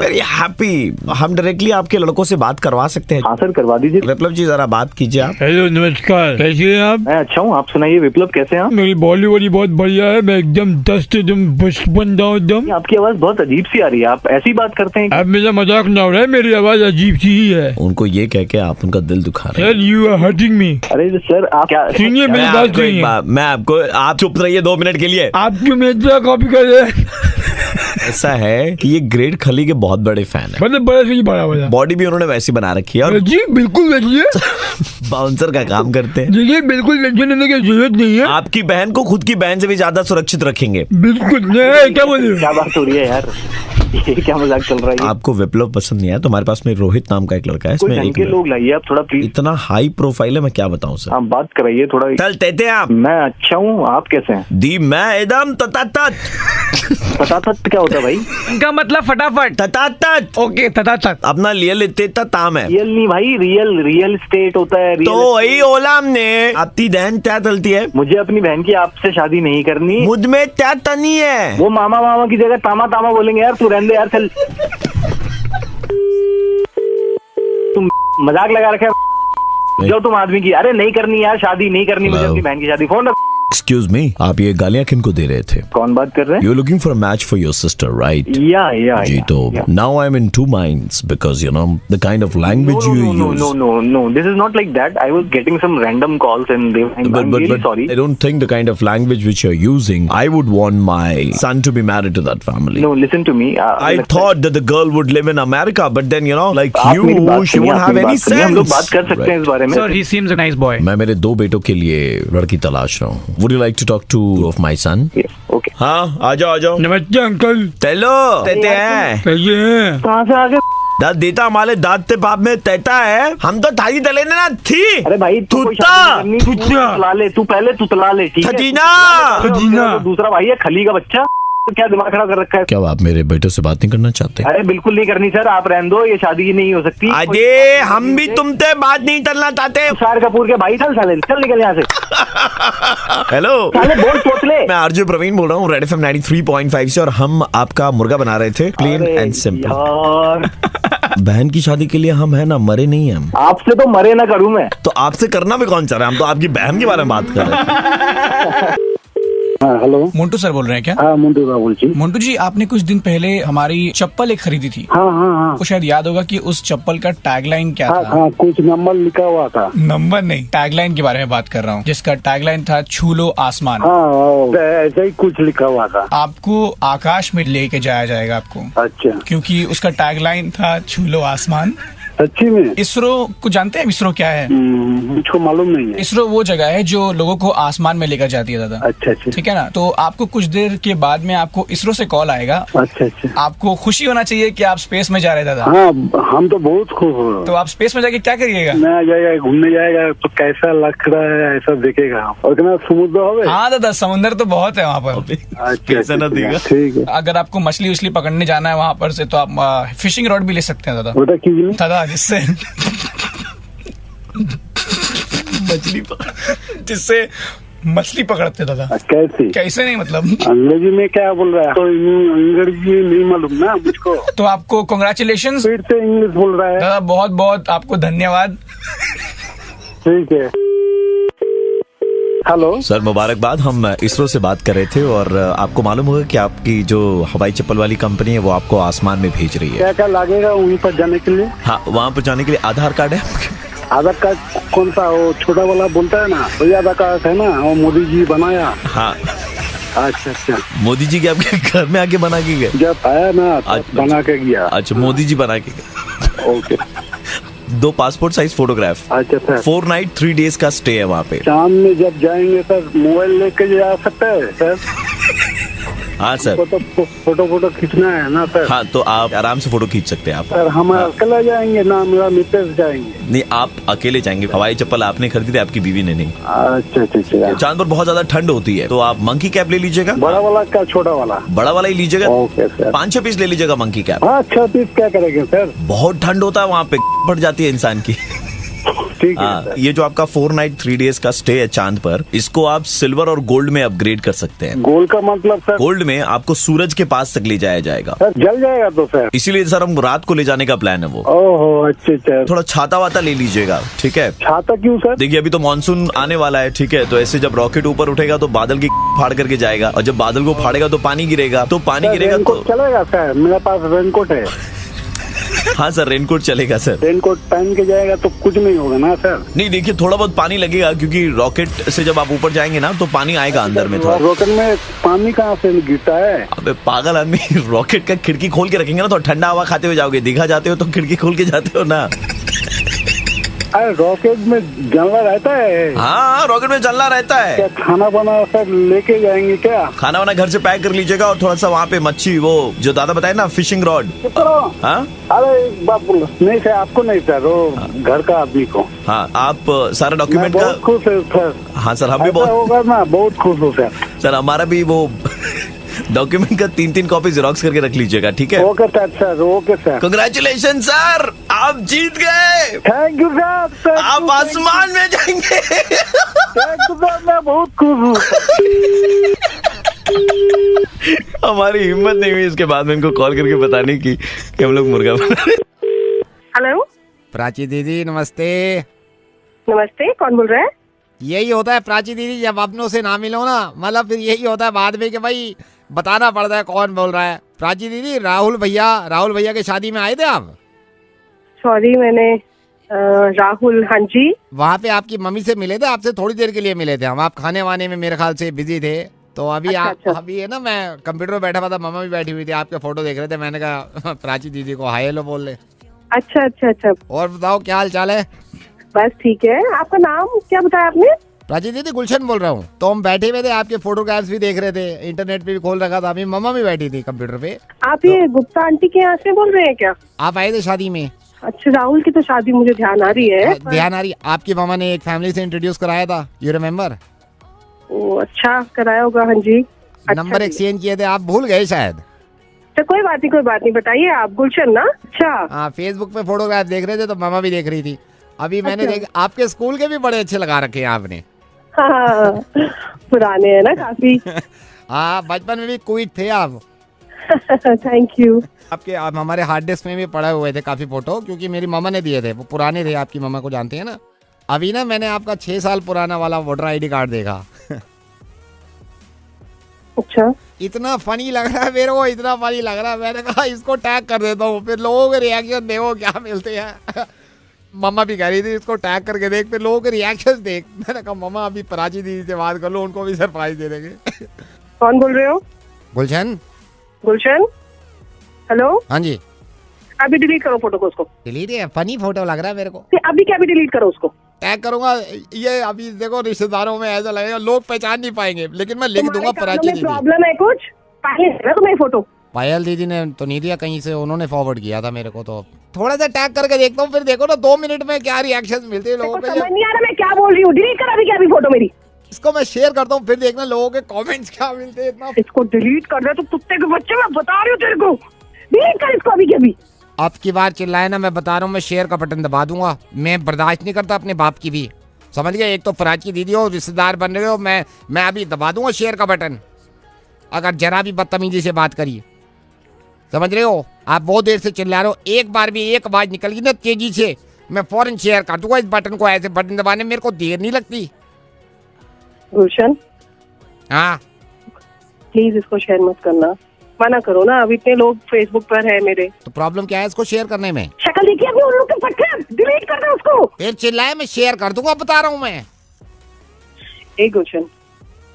वेरी हैप्पी। हम डायरेक्टली आपके लड़कों से बात करवा सकते हैं। हाँ सर, करवा दीजिए। विप्लव जी जरा बात कीजिए आप। हेलो नमस्कार, कैसे हैं आप? मैं अच्छा हूँ, आप सुनाइए विप्लव, कैसे हैं आप? मेरी बॉडी वॉडी बहुत बढ़िया है, मैं एकदम दस्त एकदम पुष्ट बन जाऊँ एकदम। आपकी आवाज बहुत अजीब सी आ रही है, आप ऐसी बात करते हैं? अब मेरा मजाक ना हो रहा है, मेरी आवाज अजीब सी ही है। उनको ये कह के आप उनका दिल दुखा रहे हैं। Sir you are hurting me. अरे सर आप क्या सुनिए मेरी बात सुनिए। मैं आपको, आप चुप रहिए 2 मिनट के लिए। आप क्यों मेरा कॉपी कर रहे हैं? ऐसा है कि ये ग्रेट खली के बहुत बड़े फैन है, मतलब बड़ा से बड़ा वाला। बॉडी भी उन्होंने वैसी बना रखी है और जी बिल्कुल वैसी है। बाउंसर का काम करते हैं। जी बिल्कुल टेंशन लेने की जरूरत नहीं है। आपकी बहन को खुद की बहन से भी ज्यादा सुरक्षित रखेंगे। बिल्कुल। क्या बोल, क्या बात हो रही है यार, ये क्या मजाक चल रहा है? आपको विप्लव पसंद नहीं है तो हमारे पास में रोहित नाम का एक लड़का है, इसमें एक लोग लाइए आप थोड़ा प्लीज। इतना हाई प्रोफाइल है, मैं क्या बताऊं सर। आप बात कराइए थोड़ा। चलते थे आप। मैं अच्छा हूँ, आप कैसे हैं? दी मैं एकदम ततातत। ततातत क्या होता है भाई? इनका मतलब फटाफट। ततातत। ओके ततातत। अपना रियल इस्टेट ताम है। रियल नहीं भाई, रियल स्टेट होता है। तो वही ओला हमने। आपकी बहन क्या चलती है? मुझे अपनी बहन की आपसे शादी नहीं करनी। मुझ में क्या तनी है? वो मामा की जगह तामा बोलेंगे यार, तू रहने दे यार, चल। तुम मजाक लगा रखे जो तुम आदमी की। अरे नहीं करनी यार शादी, नहीं करनी मुझे अपनी बहन की शादी। फोन एक्सक्यूज मी, आप ये गालियां किनको दे रहे थे? कौन बात कर रहे हैं? You looking for a match for your sister, right? या जी, तो now I am in two minds because you know the kind of language you use. No, this is not like that. I was getting some random calls and I'm really sorry. I don't think the kind of language which you're using, I would want my son to be married to that family. No, listen to me. I thought that the girl would live in America, but then you know, like you, she won't have any sense. हम लोग बात कर सकते हैं इस बारे में। Sir, he seems a nice boy. मैं मेरे 2 बेटों के लिए लड़की तलाश रहा हूँ। Would you like to talk to of my son? Yes, okay. हाँ, आ जाओ। नमस्ते अंकल। तेलो तेते हैं। कहिए। कहाँ से आ गए? दाद देता हमारे दांत ते बाप में तेता है। हम तो थाली तले ना थी। अरे भाई तू तुतला ले, तू पहले तुतला ले, ठीक है? खजीना। दूसरा भाई है खली का बच्चा, तो क्या दिमाग खराब कर रखा है? क्या आप मेरे बेटों से बात नहीं करना चाहते? अरे बिल्कुल नहीं करनी सर, आप रहने दो, ये शादी नहीं हो सकती। अरे हम भी तुमसे बात नहीं करना चाहते। तुषार कपूर के भाई, चल निकल यहाँ से। हेलो साले बोल तोतले। मैं आरजे प्रवीण बोल रहा हूँ, रेड एफएम 93.5 से, और हम आपका मुर्गा बना रहे थे, प्लेन एंड सिंपल। बहन की शादी के लिए हम है ना, मरे नहीं हम। आपसे तो मरे ना करूँ मैं। तो आपसे करना भी कौन चाह रहा है? हम तो आपकी बहन के बारे में बात कर रहे हैं। हाँ हेलो, मोन्टू सर बोल रहे हैं क्या? हाँ मोन्टू का बोल छी। मोन्टू जी, आपने कुछ दिन पहले हमारी चप्पल एक खरीदी थी। हाँ हाँ हाँ। आपको शायद याद होगा कि उस चप्पल का टैगलाइन क्या हाँ, था? हाँ कुछ नंबर लिखा हुआ था। नंबर नहीं, टैगलाइन के बारे में बात कर रहा हूँ, जिसका टैगलाइन था छू लो आसमान। हाँ ऐसा ही कुछ लिखा हुआ था। आपको आकाश में लेके जाया जाएगा आपको। अच्छा। क्योंकि उसका टैगलाइन था छू लो आसमान। सच्ची में? इसरो को जानते हैं? इसरो क्या है? मुझको मालूम नहीं है। इसरो वो जगह है जो लोगों को आसमान में लेकर जाती है दादा। अच्छा अच्छा। ठीक है ना? तो आपको कुछ देर के बाद में आपको इसरो से कॉल आएगा। अच्छा अच्छा। आपको खुशी होना चाहिए कि आप स्पेस में जा रहे हैं दादा। हाँ हम तो बहुत खुश हो रहे हैं। तो आप स्पेस में जाके क्या करिएगा? मैं जाएगा घूमने जाएगा तो कैसा लग रहा है ऐसा देखेगा। और कितना समुद्र होगा? हाँ दादा, समुद्र तो बहुत है वहाँ पर। कैसा ना देगा? ठीक है। अगर आपको मछली उछली पकड़ने जाना है वहाँ पर से, तो आप फिशिंग रॉड भी ले सकते हैं दादा। बेटा कीजिए दादा, जिससे जिससे मछली पकड़ते दादा। कैसे? कैसे नहीं मतलब? अंग्रेजी में क्या बोल रहा है? तो अंग्रेजी नहीं मालूम ना मुझको। तो आपको कांग्रेचुलेशन। फिर से इंग्लिश बोल रहा है। दादा बहुत बहुत आपको धन्यवाद। ठीक है। हेलो सर, मुबारकबाद। हम इसरो से बात कर रहे थे, और आपको मालूम होगा कि आपकी जो हवाई चप्पल वाली कंपनी है वो आपको आसमान में भेज रही है। क्या क्या लगेगा वहीं पर जाने के लिए? हाँ, वहाँ पर जाने के लिए आधार कार्ड है। आधार कार्ड कौन सा? वो छोटा वाला बोलता है ना, वही आधार कार्ड है ना, वो मोदी जी बनाया। हाँ। अच्छा अच्छा। मोदी जी के आपके घर में आके बना के गए? जब आया ना बना के गया। अच्छा, मोदी जी बना के गए। ओके। 2 passport size photograph. अच्छा सर। 4 नाइट 3 डेज का स्टे है वहाँ पे। शाम में जब जाएंगे सर, मोबाइल लेके जा सकते हैं सर? हाँ सर। फोटो खींचना है ना सर? हाँ, तो आप आराम से फोटो खींच सकते हैं आप। सर हम अकेला जाएंगे ना, मेरा मित्र जाएंगे? नहीं, आप अकेले जाएंगे। हवाई चप्पल आपने खरीदी, आपकी बीवी ने नहीं। अच्छा अच्छा। चांद पर बहुत ज्यादा ठंड होती है, तो आप मंकी कैप ले लीजिएगा। बड़ा वाला क्या छोटा वाला? बड़ा वाला ही लीजिएगा। Okay sir. 5-6 पीस ले लीजिएगा मंकी कैप। हाँ 6 पीस क्या करेंगे सर? बहुत ठंड होता है वहाँ पे, पड़ जाती है इंसान की। ठीक है। ये जो आपका 4 नाइट 3 डेज का स्टे है चांद पर, इसको आप सिल्वर और गोल्ड में अपग्रेड कर सकते हैं। गोल्ड का मतलब सर? गोल्ड में आपको सूरज के पास तक ले जाया जाएगा। सर जल जाएगा तो सर? इसीलिए सर हम रात को ले जाने का प्लान है वो। ओहो अच्छा अच्छा। थोड़ा छाता वाता ले लीजिएगा, ठीक है? छाता क्यों सर? देखिए अभी तो मानसून आने वाला है, ठीक है? तो ऐसे जब रॉकेट ऊपर उठेगा तो बादल की फाड़ करके जाएगा, और जब बादल को फाड़ेगा तो पानी गिरेगा, तो पानी गिरेगा तो चलेगा सर? मेरे पास रेनकोट है। हाँ सर, रेनकोट चलेगा सर। रेनकोट पहन के जाएगा तो कुछ नहीं होगा ना सर? नहीं, देखिए थोड़ा बहुत पानी लगेगा, क्योंकि रॉकेट से जब आप ऊपर जाएंगे ना तो पानी आएगा अंदर में थोड़ा। रॉकेट में पानी कहाँ से गिरता है? अबे पागल आदमी, रॉकेट का खिड़की खोल के रखेंगे ना तो ठंडा हवा खाते हुए जाओगे। दीघा जाते हो तो खिड़की खोल के जाते हो ना। अरे रॉकेट में जलना रहता है? हाँ, रॉकेट में जलना रहता है। क्या खाना बना सर लेके जाएंगे क्या? खाना वाना घर से पैक कर लीजिएगा, और थोड़ा सा वहाँ पे मच्छी, वो जो दादा बताए ना, फिशिंग रॉड। हाँ? अरे एक बात बोलो। नहीं सर, आपको नहीं सर, वो घर का आदमी को। हाँ, आप सारा डॉक्यूमेंट का। खुश है सर। हाँ सर, हम भी बहुत होगा ना, बहुत खुश हो सर। सर हमारा भी वो डॉक्यूमेंट का 3-3 कॉपी जेरोक्स करके रख लीजिएगा, ठीक है? Okay sir. Okay sir. Congratulation sir, आप जीत गए। Thank you sir. आप आसमान में जाएंगे। थैंक यू सर, मैं बहुत खुश हूँ। हमारी हिम्मत नहीं हुई इसके बाद में इनको कॉल करके बताने की कि हम लोग मुर्गा बना रहे। हेलो। प्राची दीदी नमस्ते। नमस्ते, कौन बोल रहा है? यही होता है प्राची दीदी, जब अपनों से ना मिलो ना, मतलब फिर यही होता है बाद में कि भाई बताना पड़ता है कौन बोल रहा है। प्राची दीदी राहुल भैया के शादी में आए थे आप? सॉरी, मैंने राहुल, हाँ जी। वहाँ पे आपकी मम्मी से मिले थे, आपसे थोड़ी देर के लिए मिले थे हम। आप खाने वाने में मेरे ख्याल से बिजी थे, तो अभी अच्छा। अभी है ना, मैं कंप्यूटर पे बैठा हुआ था, मम्मा भी बैठी हुई थी, आपके फोटो देख रहे थे। मैंने कहा प्राची दीदी को हाय हेलो बोल ले। अच्छा। और बताओ क्या हाल चाल है? बस ठीक है। आपका नाम क्या बताया आपने? प्राची दीदी गुलशन बोल रहा हूँ। तो हम बैठे हुए थे, आपके फोटोग्राफ्स भी देख रहे थे, इंटरनेट पे भी खोल रखा था, अभी मम्मा भी बैठी थी कंप्यूटर पे। आप ये गुप्ता आंटी के यहाँ से बोल रहे हैं क्या? आप आए थे शादी में? अच्छा, राहुल की तो शादी मुझे ध्यान आ रही है। ध्यान आ रही। आपकी मामा ने एक फैमिली से इंट्रोड्यूस कराया था, यू रिमेम्बर? ओ अच्छा, कराया होगा, हाँ जी। नंबर एक्सचेंज किए थे, आप भूल गए शायद। तो कोई बात नहीं, बताइए आप। गुलशन ना? अच्छा। हाँ, फेसबुक पे फोटोग्राफ देख रहे थे तो मामा भी देख रही थी। अभी मैंने देख आपके स्कूल के भी बड़े अच्छे लगा रखे हैं आपने। हाँ, पुराने हैं ना काफी। हाँ, बचपन में भी क्विट थे आप। Thank you. आपके हमारे हार्ड डिस्क में भी पड़े हुए थे काफी फोटो, क्योंकि मेरी मामा ने दिए थे, वो पुराने थे। आपकी मामा को जानते हैं ना? अभी ना मैंने आपका 6 साल पुराना वाला वोटर आईडी कार्ड देखा। अच्छा, इतना फनी लग रहा है मेरे को, इतना फनी लग रहा है। मैंने कहा इसको टैग कर देता हूँ, फिर लोगों के रिएक्शन देखो क्या मिलते हैं। मम्मा भी कह रही थी इसको टैग करके देख, फिर लोगों के रिएक्शन देख। मैंने कहा मम्मा अभी प्राची दीदी से बात कर लो, उनको भी सरप्राइज दे देंगे। कौन बोल रहे हो? गुलशन। हेलो। हाँ जी। अभी डिलीट करो फोटो को, उसको डिलीट है? फनी फोटो लग रहा है मेरे को। अभी क्या, अभी डिलीट करो उसको। टैग करूंगा ये, अभी देखो रिश्तेदारों में ऐसा लगेगा, लोग पहचान नहीं पाएंगे, लेकिन मैं लिख दूंगा प्राची दीदी। प्रॉब्लम है कुछ? तुम्हें फोटो पायल दीदी ने तो नहीं दिया, कहीं से उन्होंने फॉरवर्ड किया था मेरे को। तो थोड़ा सा टैग करके देखता हूँ, फिर देखो ना 2 मिनट में क्या रिएक्शन मिलते हैं लोगों के। समझ नहीं आ रहा मैं क्या बोल रही हूँ। डिलीट कर अभी क्या, अभी फोटो मेरी। इसको मैं शेयर करता हूँ, फिर देखना लोगों के कमेंट्स क्या मिलते हैं। इतना इसको डिलीट कर दे तो कुत्ते के बच्चे, मैं बता रही हूँ तेरे को। डिलीट कर इसको अभी के अभी। अब की बार चिल्लाए ना, मैं बता रहा हूँ, मैं शेयर का बटन दबा दूंगा। मैं बर्दाश्त नहीं करता अपने बाप की भी, समझ गए? एक तो प्राची दीदी हो, रिश्तेदार बन रहे हो, मैं अभी दबा दूंगा शेयर का बटन अगर जरा भी बदतमीजी से बात करिए, समझ रहे हो? आप बहुत देर से चिल्ला रहे हो, एक बार भी एक आवाज निकल गई ना तेजी से, मैं फौरन शेयर कर दूंगा इस बटन को। ऐसे बटन दबाने में मेरे को देर नहीं लगती। गुलशन, हाँ प्लीज इसको शेयर मत करना, मना करो ना। अब इतने लोग फेसबुक पर है मेरे। तो प्रॉब्लम क्या है इसको शेयर करने में? शक्ल देखिए अभी उन लोग के पट्टे, डिलीट कर दो उसको। फिर चिल्लाए, मैं शेयर कर दूंगा, बता रहा हूँ मैं। ए गुलशन,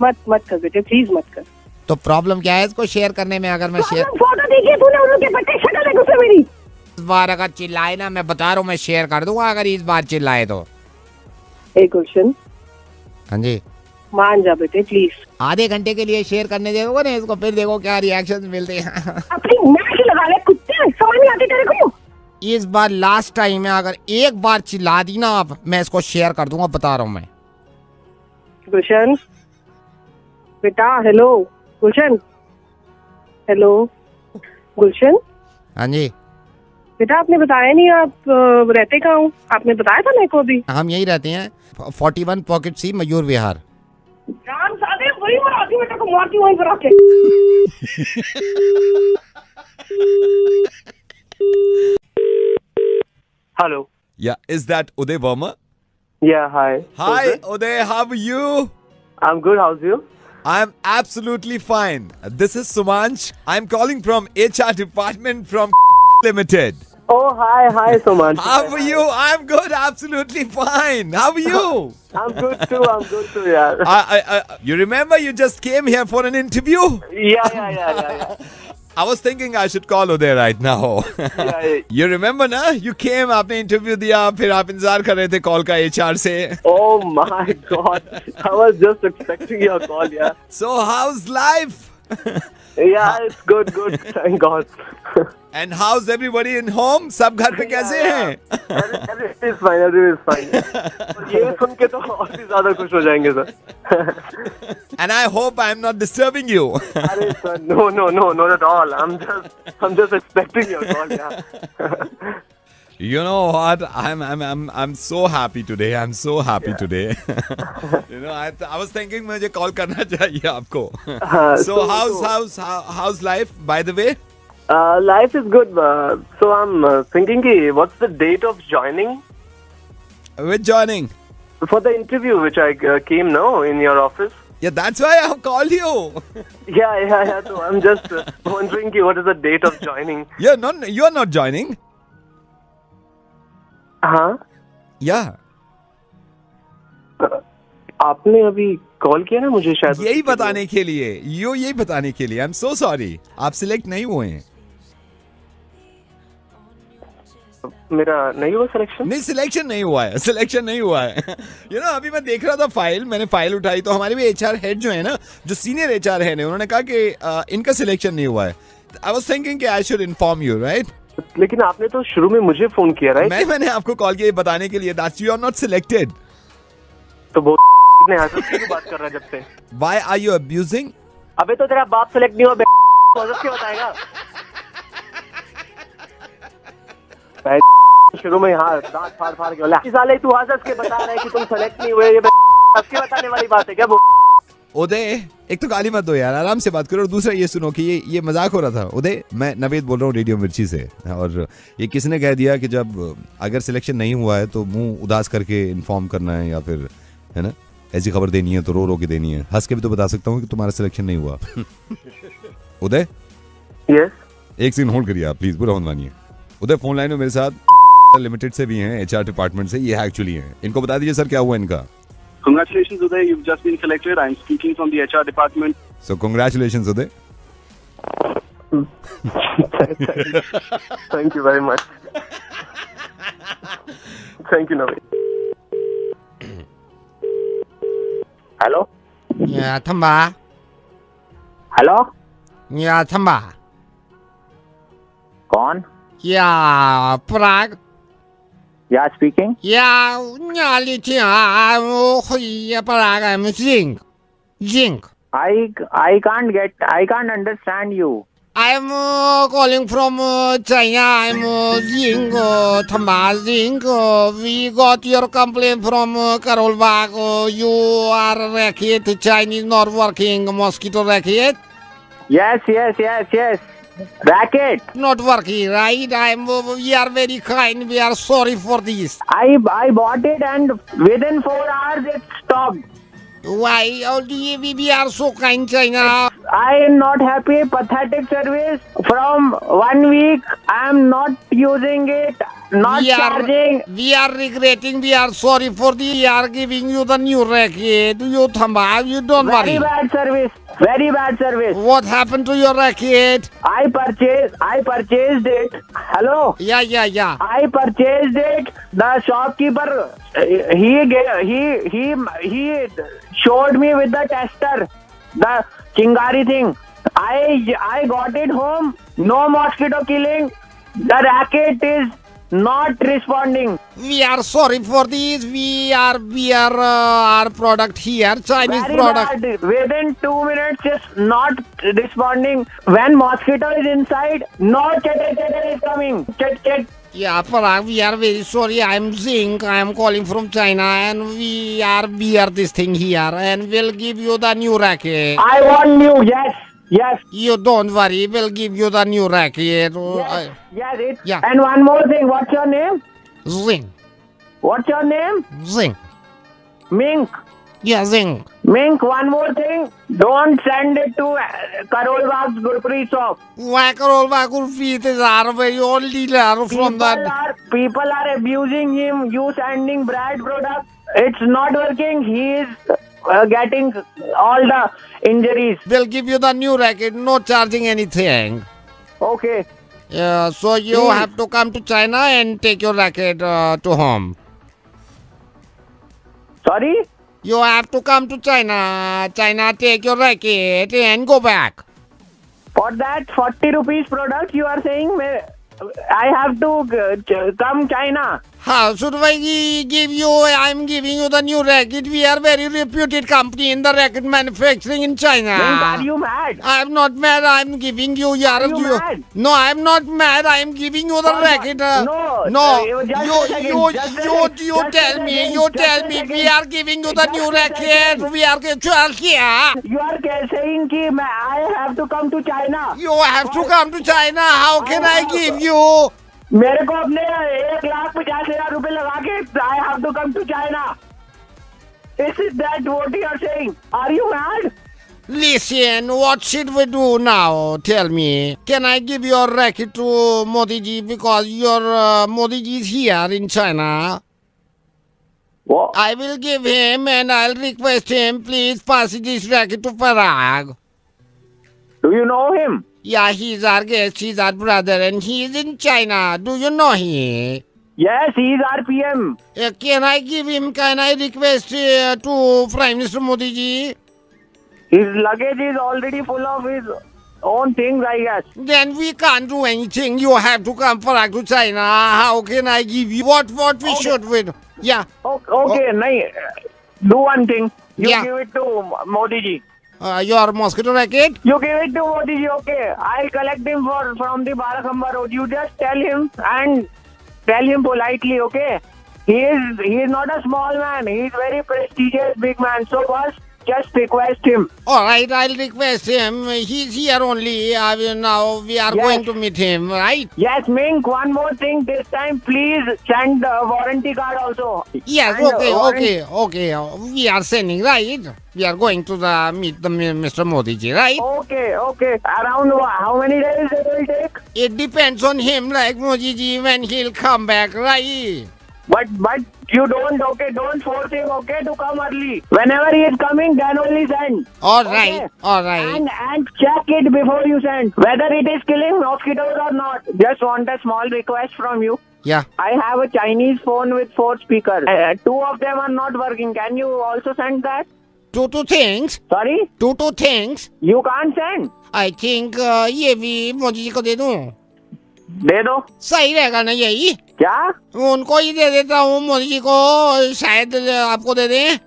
मत कर बेटे, प्लीज मत कर। तो प्रॉब्लम क्या है इसको शेयर करने में? अगर मैं शेयर, फोटो देखिए तूने उन लोग के पट्टे, शक्ल देख उसमें मेरी। इस बार अगर चिल्लाए ना, मैं बता रहा हूँ मैं शेयर कर दूंगा अगर इस बार चिल्लाए तो। ए गुलशन, हाँ जी, मान जा बेटे प्लीज। आधे घंटे के लिए शेयर करने देगा ना इसको, फिर देखो क्या रिएक्शन मिलते हैं। अपनी नाक ही लगा ले कुत्ते, समझ नहीं आती तेरे को। इस बार लास्ट टाइम है, अगर एक बार चिल्ला दी ना आप, मैं इसको शेयर कर दूंगा, बता रहा हूँ मैं। गुलशन बेटा, हेलो गुलशन, हेलो गुलशन। हाँ जी बेटा, आपने बताया नहीं आप रहते कहाँ हो? आपने बताया था मेरे को अभी। हम यही रहते हैं, 41 पॉकेट सी, मयूर विहार। जान सादे वही मारती बेटा को, मारती वहीं पर आके। Hello. Yeah, is that Uday Verma? Yeah, hi. Hi, Uday, how are you? I'm good. How's you? I'm absolutely fine. This is Sumanch. I'm calling from HR department from Limited. Oh, hi, Suman. How are you? I'm good, absolutely fine. How are you? I'm good too, yeah. You remember you just came here for an interview? Yeah. I was thinking I should call Uday right now. Yeah. You remember ना? You came, आपने interview दिया, फिर आप इंतजार कर रहे थे call का HR से. Oh my God, I was just expecting your call, yeah. So how's life? Yeah, it's good, thank God. And how's everybody in home? सब घर पे कैसे हैं? Everything is fine. ये सुन के तो और भी ज्यादा खुश हो जाएंगे sir. And I hope I'm not disturbing you. अरे sir, no, not at all. I'm just expecting your call, yeah. You know what? I'm so happy today. I'm so happy today. You know, I was thinking मुझे call करना चाहिए आपको. So how's life, by the way? Life is good. So I'm thinking, what's the date of joining? With joining? For the interview which I came now in your office. Yeah, that's why I called you. Yeah. So I'm just wondering what is the date of joining? You're not joining. हाँ. Yeah. आपने अभी call किया ना मुझे शायद यही बताने के लिए यही बताने के लिए आई एम सो सॉरी आप सिलेक्ट नहीं हुए हैं मेरा नहीं हुआ सिलेक्शन नहीं सिलेक्शन नहीं हुआ है अभी मैं देख रहा था मैंने फाइल उठाई तो हमारे भी एचआर हेड जो है ना जो सीनियर एचआर हेड है उन्होंने कहा कि इनका सिलेक्शन नहीं हुआ है आई वाज थिंकिंग कि I should inform you right लेकिन आपने तो शुरू में मुझे फोन किया राइट मैंने आपको कॉल किया बताने के लिए that you are not selected तो ने क्यों बात कर रहा है जब से Why are you abusing? अबे तो तेरा बाप सेलेक्ट नहीं हुआ क्या बताएगा शुरू में यहाँ दांत फाड़ के बोला साले तू हंस के बता रहा है कि तुम सेलेक्ट नहीं हुए ये सबके बताने वाली बात है क्या उदय एक तो गाली मत दो यार आराम से बात करो और दूसरा ये सुनो कि ये मजाक हो रहा था उदय मैं नवेद बोल रहा हूँ रेडियो मिर्ची से और ये किसने कह दिया कि जब अगर सिलेक्शन नहीं हुआ है तो मुंह उदास करके इन्फॉर्म करना है या फिर है ना ऐसी खबर देनी है तो रो के देनी है हंस के भी तो बता सकता हूँ कि तुम्हारा सिलेक्शन नहीं हुआ उदय यस एक सीन होल्ड करिए आप प्लीज बुरा मत मानिए उदय फोन लाइन में मेरे साथ लिमिटेड से भी हैं एचआर डिपार्टमेंट से ये एक्चुअली हैं इनको बता दीजिए सर क्या हुआ इनका Congratulations, Uday. You've just been selected. I'm speaking from the HR department. So, congratulations, Uday. Thank you very much. Thank you, Naveed. Hello? Yeah, Thamba. Hello? Yeah, Thamba. कौन? Yeah, Prague. Yeah, speaking. Yeah, Prague. I'm Zing. I can't understand you. I'm calling from China. I'm Zing, Thamba Zing. We got your complaint from Karol Bagh. You are racket. Chinese not working. Mosquito racket. Yes. Racket. Not working, right? We are very kind. We are sorry for this. I bought it and within 4 hours it stopped. Why? We are so kind, China. I am not happy. Pathetic service. From 1 week, I am not using it. Not charging. We are regretting. We are sorry for this. We are giving you the new racket. You Thamba, you don't worry. Very bad service. What happened to your racket? I purchased it. Hello? Yeah. I purchased it. The shopkeeper, he showed me with the tester, the Chingari thing. I got it home. No mosquito killing. The racket is not responding. We are sorry for this. We are our product here, Chinese Very product. bad. Within 2 minutes, just not responding. When mosquito is inside, no chatter is coming. Chat. Yeah, Parag, we are very sorry. I am Zing. I am calling from China, and we are this thing here, and we'll give you the new racket. I want new. Yes. You don't worry. We'll give you the new racket. Yeah. And one more thing. What's your name? Zing. What's your name? Zing. Mink. Yeah, Zing. Mink, one more thing. Don't send it to Karol Bagh's Gurpreet shop. Why Karol Bagh Gurpreet is our very old dealer from that. People are abusing him. You sending bad product. It's not working. He is getting all the injuries. We'll give you the new racket. No charging anything. Okay. So you have to come to China and take your racket to home. Sorry? You have to come to China. Take your racket and go back. For that 40 rupees product, you are saying I have to come China. How should I give you? I'm giving you the new racket. We are very reputed company in the racket manufacturing in China. Are you mad? I'm not mad. I'm giving you. Are you mad? No, I'm not mad. I'm giving you the racket. You tell me. You tell me. We are giving you the new racket. We are here. You are saying कि I have to come to China. You have to come to China. How can I give you? मेरे को अपने 1,50,000 रुपए लगा के I have to come to China. Is that what you are saying? Are you mad? Listen, what should we do now? Tell me. Can I give your racket to Modi ji because your Modi ji is here in China? What? I will give him and I'll request him, please pass this racket to Parag. Do you know him? Yeah, he's our guest, he's our brother, and he's in China. Do you know him? Yes, he is our PM. Can I give him, can I request to Prime Minister Modi ji? His luggage is already full of his own things, I guess. Then we can't do anything. You have to come Parag to China. How can I give you? What we should do? Yeah. Okay, nahi. Do one thing. You give it to Modi ji. Your mosquito racket? You give it to Modi ji, okay. I'll collect him from the Barakhamba road. You just tell him and tell him politely, okay. He is not a small man. He is very prestigious big man. So first, just request him. All right, I'll request him. He's here only. Now we are going to meet him, right? Yes, Mink, one more thing. This time, please send a warranty card also. Yes, okay. We are sending, right? We are going to meet the Mr. Modi ji, right? Okay. Around how many days it will take? It depends on him, like Modi ji, when he'll come back, right? But you don't force him, to come early. Whenever he is coming, then only send. All right. And check it before you send, whether it is killing mosquitoes or not. Just want a small request from you. Yeah. I have a Chinese phone with 4 speakers. 2 of them are not working. Can you also send that? Two things? Sorry? Two things? You can't send. I think ये भी मोदी जी को दे दूं. दे दो. सही रहेगा ना यही? क्या? उनको ही दे देता हूँ मोदी जी को, शायद आपको दे दें.